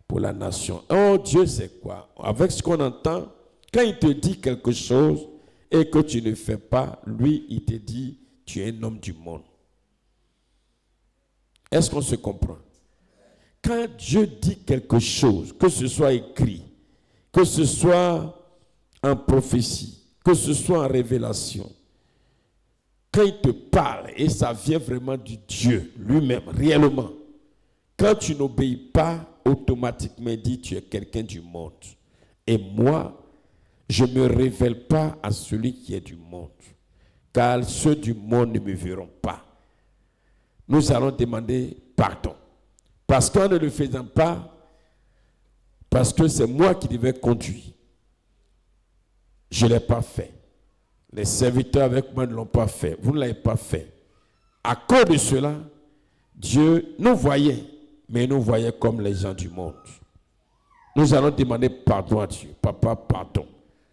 pour la nation. Oh, Dieu c'est quoi? Avec ce qu'on entend, quand il te dit quelque chose et que tu ne fais pas, lui, il te dit, tu es un homme du monde. Est-ce qu'on se comprend? Quand Dieu dit quelque chose, que ce soit écrit, que ce soit en prophétie, que ce soit en révélation, quand il te parle et ça vient vraiment du Dieu lui-même, réellement, quand tu n'obéis pas, automatiquement il dit tu es quelqu'un du monde. Et moi, je ne me révèle pas à celui qui est du monde, car ceux du monde ne me verront pas. Nous allons demander pardon. Parce qu'en ne le faisant pas, parce que c'est moi qui devais conduire, je ne l'ai pas fait. Les serviteurs avec moi ne l'ont pas fait. Vous ne l'avez pas fait. À cause de cela, Dieu nous voyait, mais nous voyait comme les gens du monde. Nous allons demander pardon à Dieu. Papa, pardon.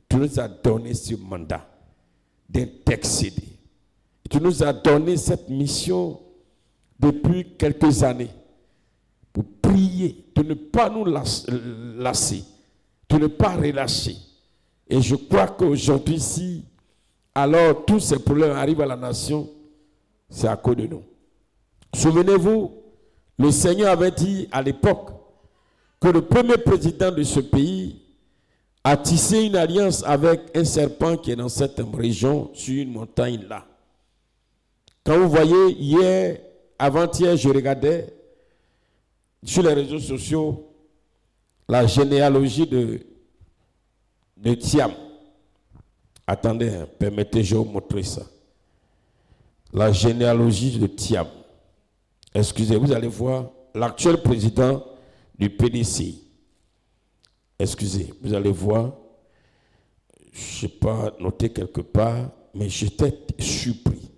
Tu nous as donné ce mandat d'intercéder. Tu nous as donné cette mission depuis quelques années pour prier, de ne pas nous lasser, de ne pas relâcher. Et je crois qu'aujourd'hui, si alors tous ces problèmes arrivent à la nation, c'est à cause de nous. Souvenez-vous, le Seigneur avait dit à l'époque que le premier président de ce pays a tissé une alliance avec un serpent qui est dans cette région, sur une montagne là. Quand vous voyez, hier, avant-hier, je regardais sur les réseaux sociaux la généalogie de Thiam. Attendez, permettez, je vais vous montrer ça. La généalogie de Thiam. Excusez, vous allez voir l'actuel président du PDC. Excusez, vous allez voir. Je n'ai pas noté quelque part, mais j'étais surpris.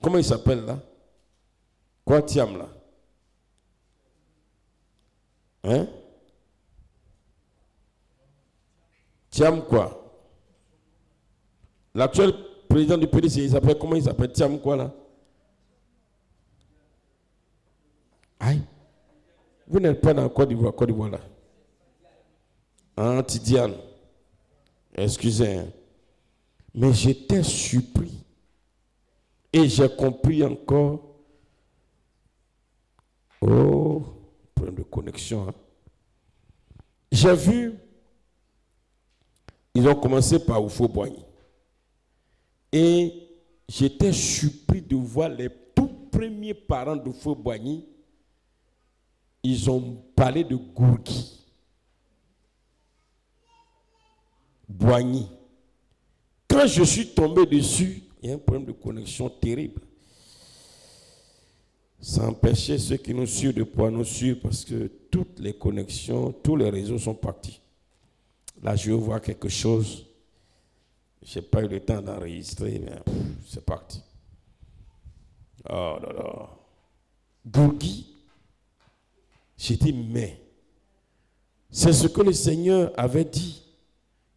Comment il s'appelle là? Quoi Thiam là? Hein? Thiam quoi? L'actuel président du PDC, comment il s'appelle? Thiam quoi là? Vous n'êtes pas dans Côte d'Ivoire là. Hein, Tidiane. Excusez. Hein. Mais j'étais surpris. Et j'ai compris encore. Oh, problème de connexion. Hein. J'ai vu, ils ont commencé par Oufo-Boigny. Et j'étais surpris de voir les tout premiers parents d'Oufo-Boigny. Ils ont parlé de Gourgui. Boigny. Quand je suis tombé dessus, il y a un problème de connexion terrible. Ça empêchait ceux qui nous suivent de pouvoir nous suivre parce que toutes les connexions, tous les réseaux sont partis. Là, je vais voir quelque chose. Je n'ai pas eu le temps d'enregistrer, mais c'est parti. Oh là là. Gourgui, j'ai dit, mais c'est ce que le Seigneur avait dit.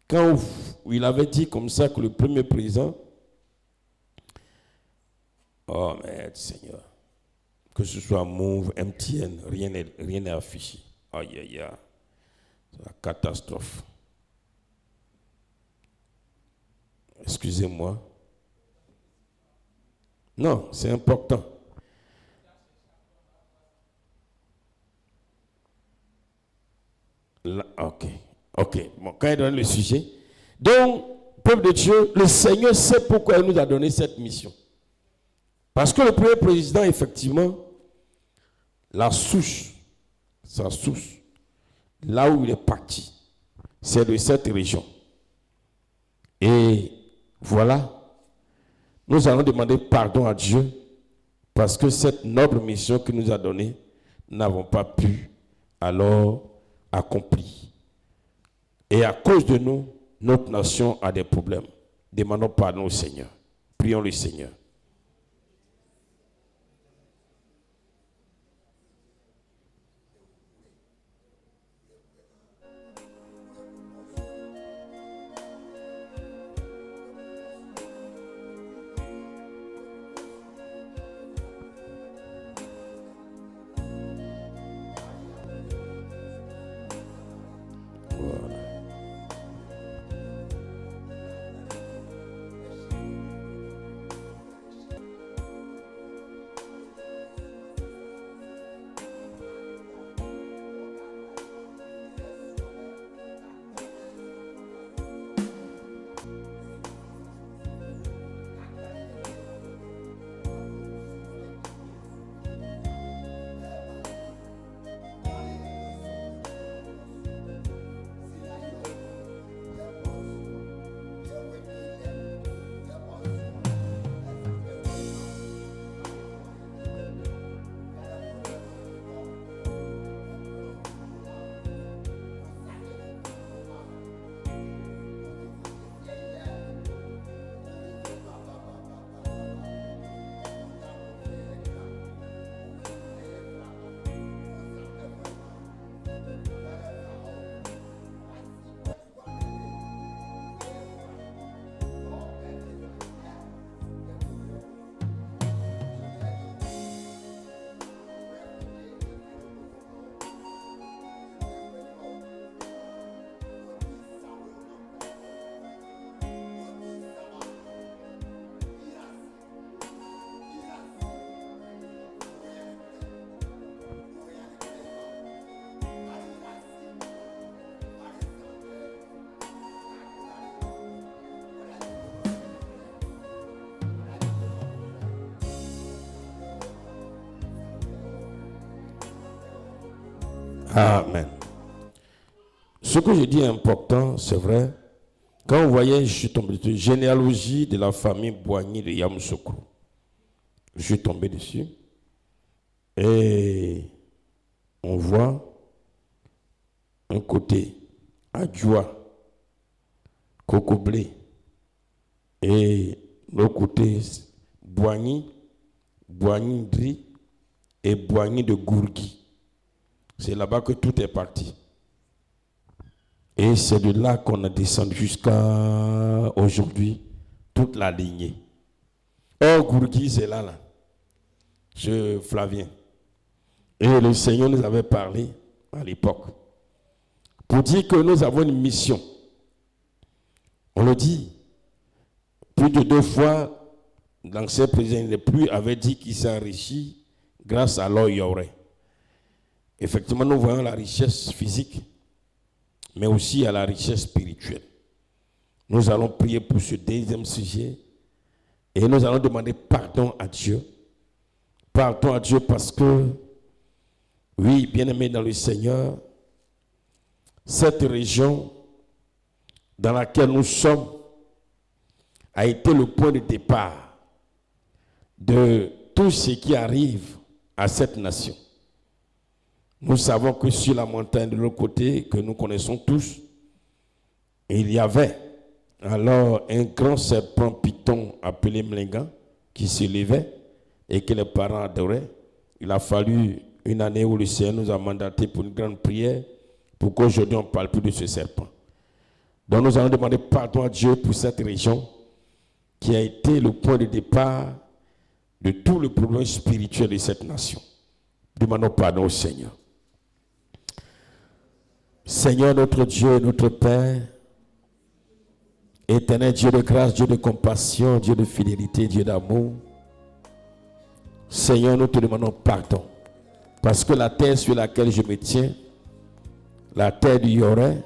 Quand il avait dit comme ça que le premier président, oh merde, Seigneur, que ce soit Move, MTN, rien n'est affiché. Aïe, aïe, aïe. C'est la catastrophe. Excusez-moi. Non, c'est important. Là, ok. Bon, quand il donne le sujet. Donc, peuple de Dieu, le Seigneur sait pourquoi il nous a donné cette mission. Parce que le premier président, effectivement, sa source, là où il est parti, c'est de cette région. Et voilà, nous allons demander pardon à Dieu parce que cette noble mission qu'il nous a donnée, nous n'avons pas pu alors accomplir. Et à cause de nous, notre nation a des problèmes. Demandons pardon au Seigneur. Prions le Seigneur. Amen. Ce que je dis est important, c'est vrai. Quand vous voyez, je suis tombé dessus, généalogie de la famille Boigny de Yamoussoukro. Je suis tombé dessus. Et on voit un côté Adjoua, Cocoblé, et l'autre côté Boigny, Boigny-Dri et Boigny de Gourgui. C'est là-bas que tout est parti. Et c'est de là qu'on a descendu jusqu'à aujourd'hui, toute la lignée. Or, Gourgui, c'est là. Flavien. Et le Seigneur nous avait parlé à l'époque pour dire que nous avons une mission. On le dit. Plus de 2 fois, l'ancien président de plus avait dit qu'il s'est enrichi grâce à l'or Yoré. Effectivement, nous voyons la richesse physique, mais aussi à la richesse spirituelle. Nous allons prier pour ce deuxième sujet et nous allons demander pardon à Dieu. Pardon à Dieu parce que, oui, bien-aimés dans le Seigneur, cette région dans laquelle nous sommes a été le point de départ de tout ce qui arrive à cette nation. Nous savons que sur la montagne de l'autre côté, que nous connaissons tous, il y avait alors un grand serpent python appelé Mlinga qui se levait et que les parents adoraient. Il a fallu une année où le Seigneur nous a mandaté pour une grande prière pour qu'aujourd'hui on ne parle plus de ce serpent. Donc nous allons demander pardon à Dieu pour cette région qui a été le point de départ de tout le problème spirituel de cette nation. Demandons pardon au Seigneur. Seigneur notre Dieu et notre Père, éternel Dieu de grâce, Dieu de compassion, Dieu de fidélité, Dieu d'amour, Seigneur, nous te demandons pardon. Parce que la terre sur laquelle je me tiens, la terre du Yoré,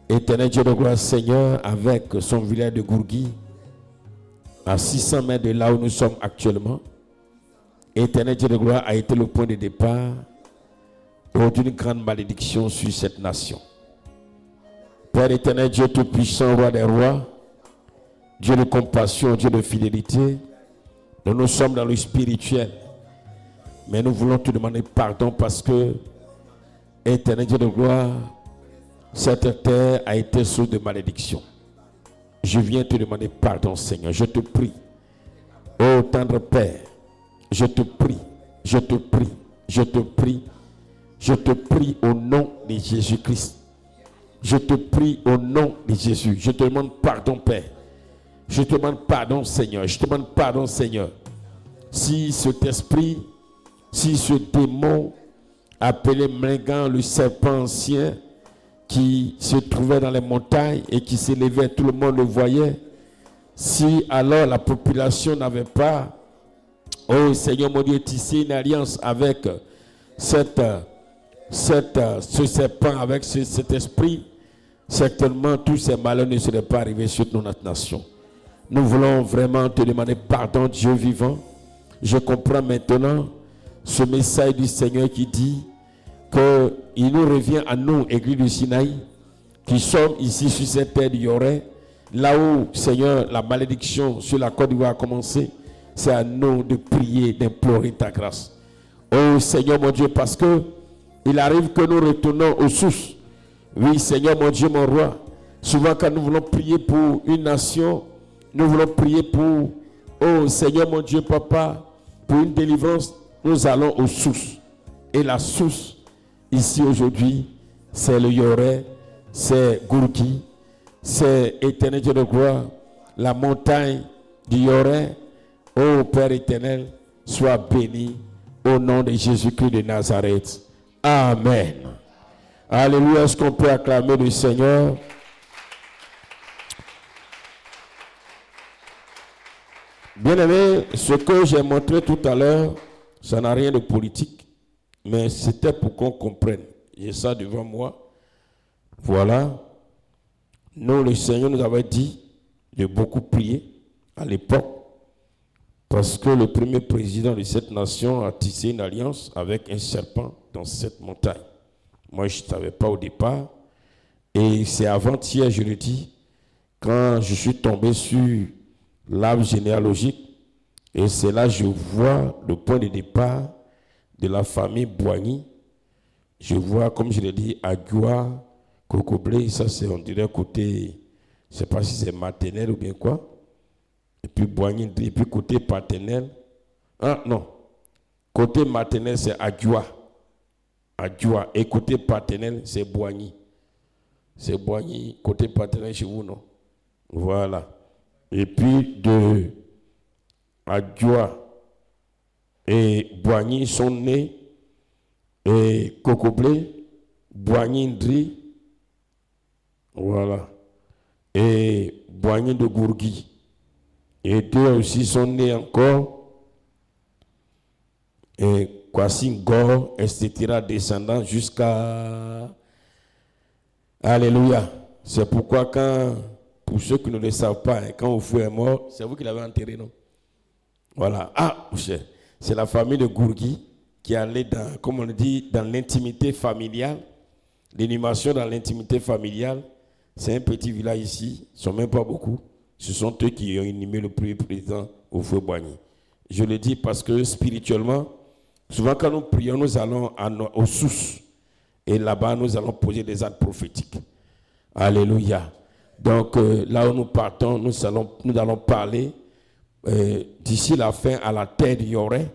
éternel Dieu de gloire, Seigneur, avec son village de Gourgui, à 600 mètres de là où nous sommes actuellement, éternel Dieu de gloire, a été le point de départ d'une grande malédiction sur cette nation. Père éternel, Dieu tout-puissant, roi des rois, Dieu de compassion, Dieu de fidélité, nous sommes dans le spirituel, mais nous voulons te demander pardon parce que, éternel Dieu de gloire, cette terre a été source de malédiction. Je viens te demander pardon, Seigneur. Je te prie, ô tendre Père, je te prie, je te prie, je te prie, je te prie au nom de Jésus-Christ. Je te prie au nom de Jésus. Je te demande pardon, Père. Je te demande pardon, Seigneur. Je te demande pardon, Seigneur. Si cet esprit, si ce démon appelé Mlingan, le serpent ancien, qui se trouvait dans les montagnes et qui s'élevait, tout le monde le voyait. Si alors la population n'avait pas, oh Seigneur mon Dieu, tissé une alliance avec ce serpent, avec cet esprit, certainement tous ces malheurs ne seraient pas arrivés sur notre nation. Nous voulons vraiment te demander pardon, Dieu vivant. Je comprends maintenant ce message du Seigneur qui dit qu'il nous revient à nous, Église du Sinaï, qui sommes ici sur cette terre du Yoré, là où, Seigneur, la malédiction sur la Côte d'Ivoire a commencé, c'est à nous de prier, d'implorer ta grâce. Oh Seigneur mon Dieu, parce que il arrive que nous retournons aux sources. Oui, Seigneur mon Dieu, mon roi, souvent quand nous voulons prier pour une nation, nous voulons prier pour, oh Seigneur mon Dieu, Papa, pour une délivrance, nous allons aux sources. Et la source, ici aujourd'hui, c'est le Yoré, c'est Gourgui, c'est éternel Dieu de gloire, la montagne du Yoré. Ô Père éternel, sois béni au nom de Jésus-Christ de Nazareth. Amen. Alléluia. Est-ce qu'on peut acclamer le Seigneur? Bien-aimé, ce que j'ai montré tout à l'heure, ça n'a rien de politique, mais c'était pour qu'on comprenne. J'ai ça devant moi. Voilà. Nous, le Seigneur nous avait dit de beaucoup prier à l'époque, parce que le premier président de cette nation a tissé une alliance avec un serpent dans cette montagne. Moi, je ne savais pas au départ. Et c'est avant-hier, je le dis, quand je suis tombé sur l'arbre généalogique, et c'est là que je vois le point de départ de la famille Boigny. Je vois, comme je l'ai dit, Agua, Cocoblé, ça c'est, on dirait, côté, je ne sais pas si c'est maternel ou bien quoi. Et puis Boigny, et puis côté paternel, ah non, côté maternel c'est Agua. Agua, et côté paternel c'est Boigny. C'est Boigny, côté paternel chez vous, non? Voilà. Et puis de Agua et Boigny sont nés et Kokoblé, Boignindri, voilà, et Boigny de Gourgui. Et deux aussi sont nés encore, et Kwasi Ngor, etc., descendant jusqu'à... Alléluia. C'est pourquoi pour ceux qui ne le savent pas, quand Oufou est mort, c'est vous qui l'avez enterré, non? Voilà. Ah, c'est la famille de Gourgui qui allait dans, comme on dit, dans l'intimité familiale. L'inhumation dans l'intimité familiale, c'est un petit village ici, ils ne sont même pas beaucoup. Ce sont eux qui ont inhumé le premier président Oufou Boigny. Je le dis parce que spirituellement, souvent quand nous prions, nous allons aux sources. Et là-bas, nous allons poser des actes prophétiques. Alléluia. Donc, là où nous partons, nous allons parler d'ici la fin à la terre du Yoré,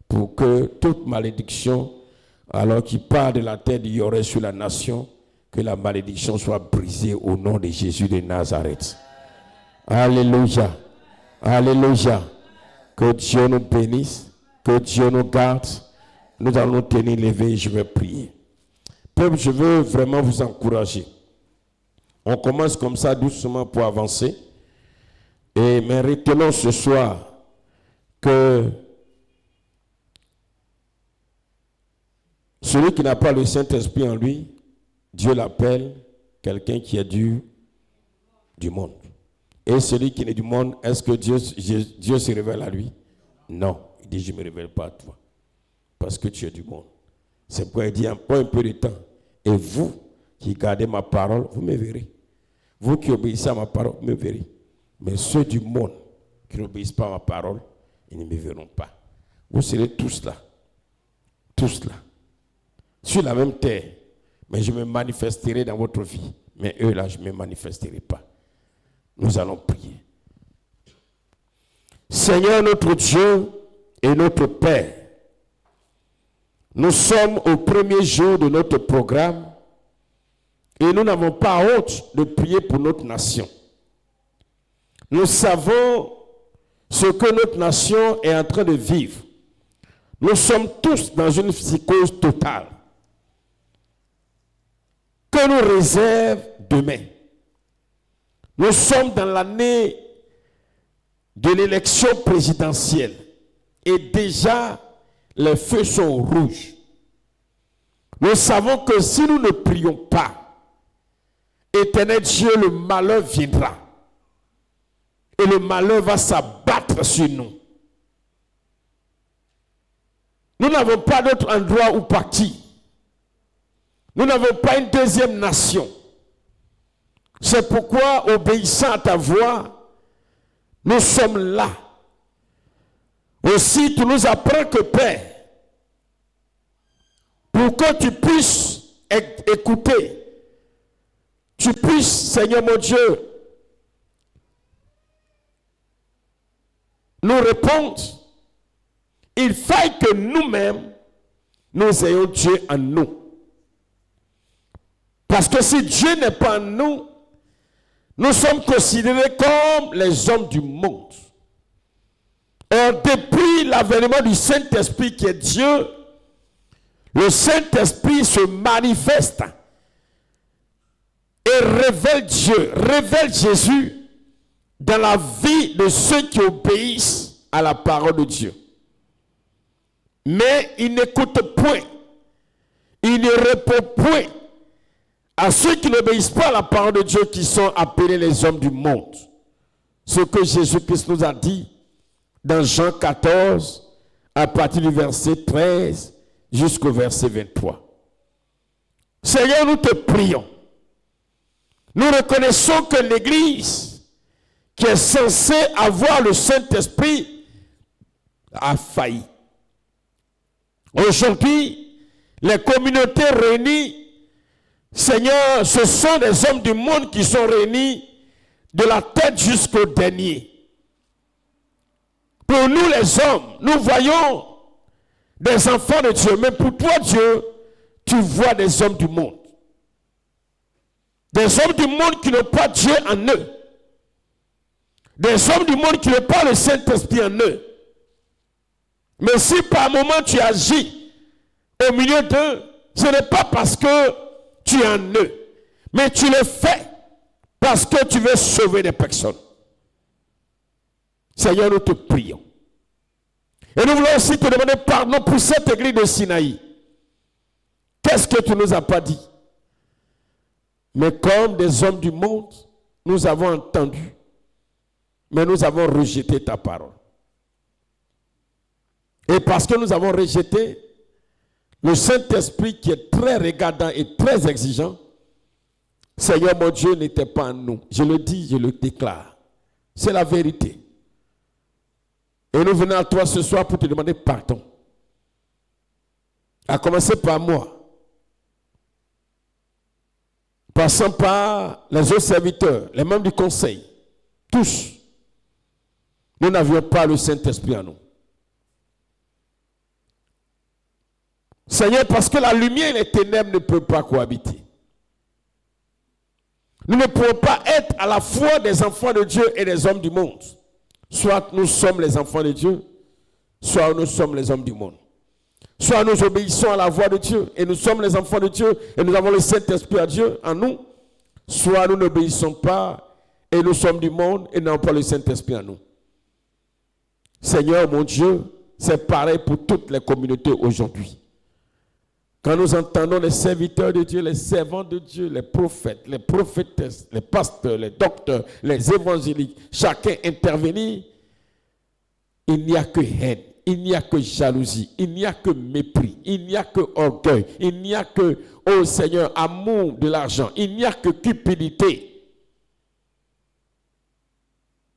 pour que toute malédiction, alors qu'il parle de la terre du Yoré sur la nation, que la malédiction soit brisée au nom de Jésus de Nazareth. Alléluia. Alléluia. Que Dieu nous bénisse, que Dieu nous garde. Nous allons nous tenir levés et je vais prier. Peuple, je veux vraiment vous encourager. On commence comme ça doucement pour avancer. Mais retenons ce soir que celui qui n'a pas le Saint-Esprit en lui, Dieu l'appelle quelqu'un qui est du monde. Et celui qui est du monde, est-ce que Dieu se révèle à lui? Non. Il dit, je ne me révèle pas à toi. Parce que tu es du monde. C'est pourquoi il dit, pas un peu de temps. Et vous qui gardez ma parole, vous me verrez. Vous qui obéissez à ma parole, vous me verrez. Mais ceux du monde qui n'obéissent pas à ma parole, ils ne me verront pas. Vous serez tous là. Tous là. Sur la même terre. Mais je me manifesterai dans votre vie. Mais eux là, je ne me manifesterai pas. Nous allons prier. Seigneur notre Dieu et notre Père, nous sommes au premier jour de notre programme et nous n'avons pas honte de prier pour notre nation. Nous savons ce que notre nation est en train de vivre. Nous sommes tous dans une psychose totale. Que nous réserve demain? Nous sommes dans l'année de l'élection présidentielle et déjà les feux sont rouges. Nous savons que si nous ne prions pas, Éternel Dieu, le malheur viendra. Et le malheur va s'abattre sur nous. Nous n'avons pas d'autre endroit où partir. Nous n'avons pas une deuxième nation. C'est pourquoi, obéissant à ta voix, nous sommes là. Aussi, tu nous apprends que, Père, pour que tu puisses écouter, tu puisses, Seigneur mon Dieu, nous répondre, il faille que nous-mêmes, nous ayons Dieu en nous. Parce que si Dieu n'est pas en nous, nous sommes considérés comme les hommes du monde. Or, depuis l'avènement du Saint-Esprit qui est Dieu, le Saint-Esprit se manifeste et révèle Dieu, révèle Jésus dans la vie de ceux qui obéissent à la parole de Dieu. Mais il n'écoute point, il ne répond point à ceux qui n'obéissent pas à la parole de Dieu, qui sont appelés les hommes du monde. Ce que Jésus-Christ nous a dit dans Jean 14, à partir du verset 13 jusqu'au verset 23. Seigneur, nous te prions. Nous reconnaissons que l'Église, qui est censée avoir le Saint-Esprit, a failli. Aujourd'hui, les communautés réunies, Seigneur, ce sont des hommes du monde qui sont réunis de la tête jusqu'au dernier. Pour nous les hommes, nous voyons des enfants de Dieu, mais pour toi Dieu, tu vois des hommes du monde. Des hommes du monde qui n'ont pas Dieu en eux. Des hommes du monde qui n'ont pas le Saint-Esprit en eux. Mais si par moment tu agis au milieu d'eux, ce n'est pas parce que tu es en eux, mais tu le fais parce que tu veux sauver des personnes. Seigneur, nous te prions. Et nous voulons aussi te demander pardon pour cette église de Sinaï. Qu'est-ce que tu ne nous as pas dit? Mais comme des hommes du monde, nous avons entendu, mais nous avons rejeté ta parole. Et parce que nous avons rejeté, le Saint-Esprit qui est très regardant et très exigeant, Seigneur mon Dieu n'était pas en nous. Je le dis, je le déclare. C'est la vérité. Et nous venons à toi ce soir pour te demander pardon. À commencer par moi. Passant par les autres serviteurs, les membres du conseil. Tous. Nous n'avions pas le Saint-Esprit en nous. Seigneur, parce que la lumière et les ténèbres ne peuvent pas cohabiter. Nous ne pouvons pas être à la fois des enfants de Dieu et des hommes du monde. Soit nous sommes les enfants de Dieu, soit nous sommes les hommes du monde. Soit nous obéissons à la voix de Dieu et nous sommes les enfants de Dieu et nous avons le Saint-Esprit à Dieu en nous. Soit nous n'obéissons pas et nous sommes du monde et n'avons pas le Saint-Esprit en nous. Seigneur mon Dieu, c'est pareil pour toutes les communautés aujourd'hui. Quand nous entendons les serviteurs de Dieu, les servants de Dieu, les prophètes, les prophétesses, les pasteurs, les docteurs, les évangéliques, chacun intervenir, il n'y a que haine, il n'y a que jalousie, il n'y a que mépris, il n'y a que orgueil, il n'y a que, oh Seigneur, amour de l'argent, il n'y a que cupidité.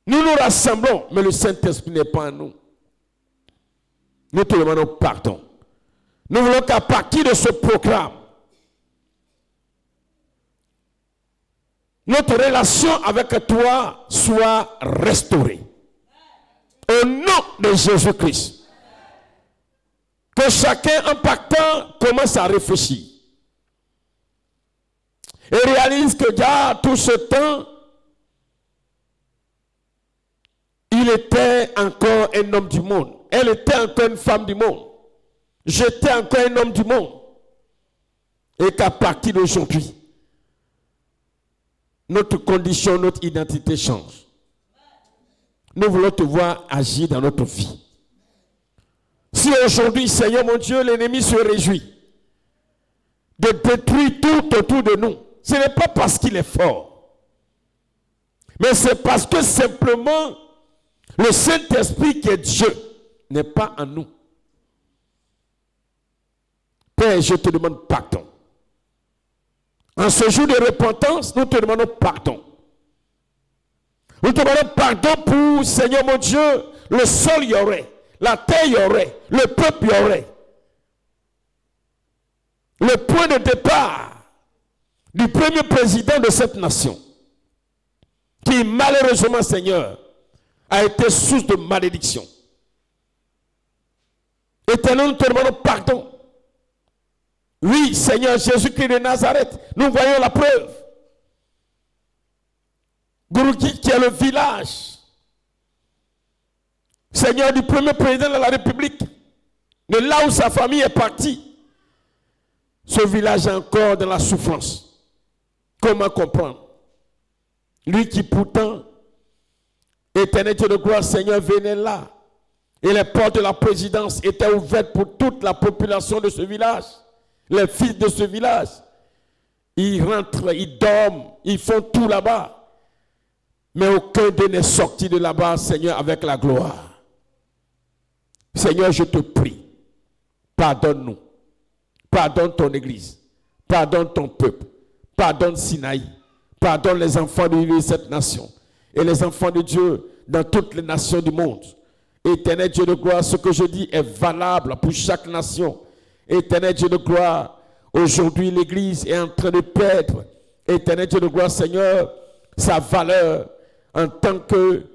Nous nous rassemblons, mais le Saint-Esprit n'est pas en nous. Nous te demandons pardon. Nous voulons qu'à partir de ce programme, notre relation avec toi soit restaurée. Au nom de Jésus-Christ. Que chacun en partant commence à réfléchir. Et réalise que déjà tout ce temps, il était encore un homme du monde. Elle était encore une femme du monde. J'étais encore un homme du monde. Et qu'à partir d'aujourd'hui, notre condition, notre identité change. Nous voulons te voir agir dans notre vie. Si aujourd'hui, Seigneur mon Dieu, l'ennemi se réjouit de détruire tout autour de nous, ce n'est pas parce qu'il est fort, mais c'est parce que simplement le Saint-Esprit qui est Dieu n'est pas en nous. Père, je te demande pardon. En ce jour de repentance, nous te demandons pardon. Nous te demandons pardon pour, Seigneur mon Dieu, le sol y aurait, la terre y aurait, le peuple y aurait. Le point de départ du premier président de cette nation, qui malheureusement, Seigneur, a été source de malédiction. Éternel, nous te demandons pardon. Oui, Seigneur Jésus-Christ de Nazareth, nous voyons la preuve. Gourouki, qui est le village, Seigneur, du premier président de la République, de là où sa famille est partie, ce village est encore dans la souffrance. Comment comprendre? Lui qui pourtant, éternel Dieu de gloire, Seigneur, venait là, et les portes de la présidence étaient ouvertes pour toute la population de ce village. Les fils de ce village, ils rentrent, ils dorment, ils font tout là-bas. Mais aucun d'eux n'est sorti de là-bas, Seigneur, avec la gloire. Seigneur, je te prie, pardonne-nous. Pardonne ton Église. Pardonne ton peuple. Pardonne Sinaï. Pardonne les enfants de cette nation. Et les enfants de Dieu dans toutes les nations du monde. Éternel Dieu de gloire, ce que je dis est valable pour chaque nation. Éternel Dieu de gloire, aujourd'hui l'Église est en train de perdre, éternel Dieu de gloire, Seigneur, sa valeur en tant que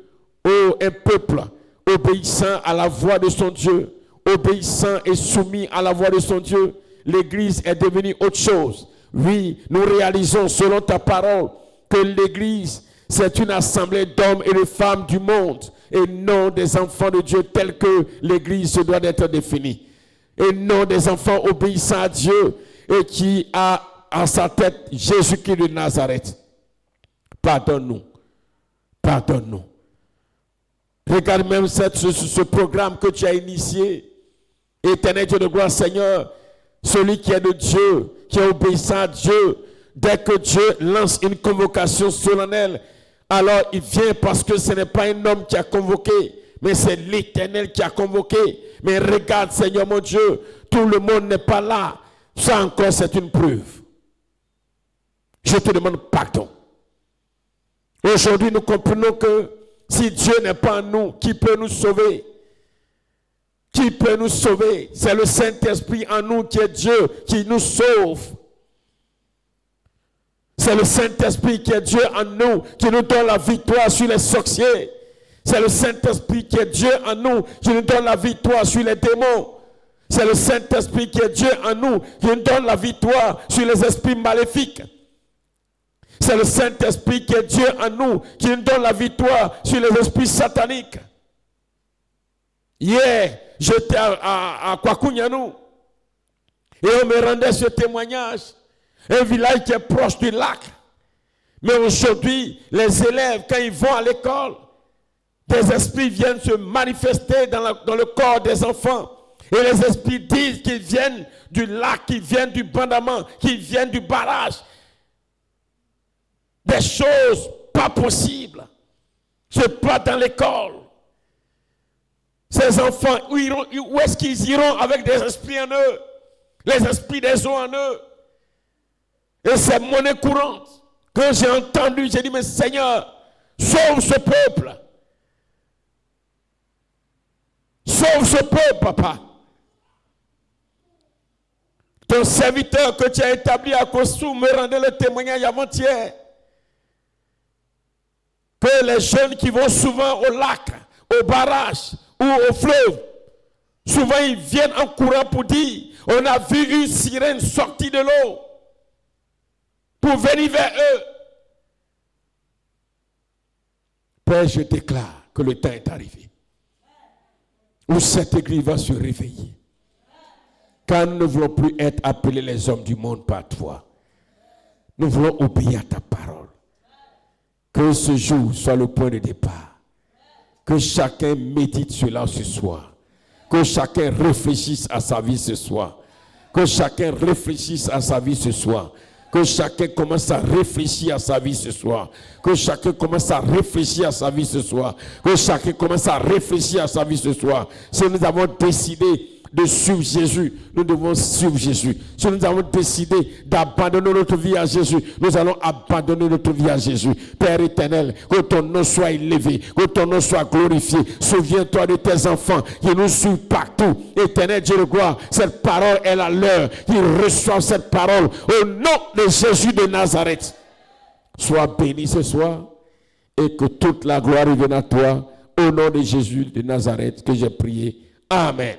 un peuple obéissant à la voix de son Dieu, obéissant et soumis à la voix de son Dieu. L'Église est devenue autre chose. Oui, nous réalisons selon ta parole que l'Église, c'est une assemblée d'hommes et de femmes du monde et non des enfants de Dieu tels que l'Église se doit d'être définie. et non des enfants obéissants à Dieu et qui a à sa tête Jésus-Christ de Nazareth. Pardonne-nous. Pardonne-nous. Regarde même ce programme que tu as initié. Éternel Dieu de gloire, Seigneur, celui qui est de Dieu, qui est obéissant à Dieu, dès que Dieu lance une convocation solennelle, alors il vient parce que ce n'est pas un homme qui a convoqué, mais c'est l'Éternel qui a convoqué. Mais regarde, Seigneur mon Dieu, tout le monde n'est pas là. Ça encore, c'est une preuve. Je te demande pardon. Aujourd'hui, nous comprenons que si Dieu n'est pas en nous, qui peut nous sauver? Qui peut nous sauver? C'est le Saint-Esprit en nous qui est Dieu, qui nous sauve. C'est le Saint-Esprit qui est Dieu en nous, qui nous donne la victoire sur les sorciers. C'est le Saint-Esprit qui est Dieu en nous, qui nous donne la victoire sur les démons. C'est le Saint-Esprit qui est Dieu en nous, qui nous donne la victoire sur les esprits maléfiques. C'est le Saint-Esprit qui est Dieu en nous, qui nous donne la victoire sur les esprits sataniques. Hier, j'étais à Kwakunyanou et on me rendait ce témoignage. Un village qui est proche du lac. Mais aujourd'hui, les élèves, quand ils vont à l'école, des esprits viennent se manifester dans le corps des enfants. Et les esprits disent qu'ils viennent du lac, qu'ils viennent du bandament, qu'ils viennent du barrage. Des choses pas possibles se passent dans l'école. Ces enfants, où est-ce qu'ils iront avec des esprits en eux? Les esprits des eaux en eux. Et c'est monnaie courante. Quand j'ai entendu, j'ai dit, mais Seigneur, sauve ce peuple. Sauve ce peuple, papa. Ton serviteur que tu as établi à Kossou me rendait le témoignage avant-hier. Que les jeunes qui vont souvent au lac, au barrage ou au fleuve, souvent ils viennent en courant pour dire, on a vu une sirène sortir de l'eau pour venir vers eux. Père, je déclare que le temps est arrivé où cette église va se réveiller. Car nous ne voulons plus être appelés les hommes du monde par toi. Nous voulons obéir à ta parole. Que ce jour soit le point de départ. Que chacun médite cela ce soir. Que chacun réfléchisse à sa vie ce soir. Que chacun réfléchisse à sa vie ce soir. Que chacun commence à réfléchir à sa vie ce soir. Que chacun commence à réfléchir à sa vie ce soir. Que chacun commence à réfléchir à sa vie ce soir. Si nous avons décidé de suivre Jésus, nous devons suivre Jésus. Si nous avons décidé d'abandonner notre vie à Jésus, nous allons abandonner notre vie à Jésus. Père éternel, que ton nom soit élevé, que ton nom soit glorifié. Souviens-toi de tes enfants qui nous suivent partout. Éternel Dieu de gloire, cette parole est la leur. Ils reçoivent cette parole au nom de Jésus de Nazareth. Sois béni ce soir et que toute la gloire revienne à toi. Au nom de Jésus de Nazareth que j'ai prié. Amen.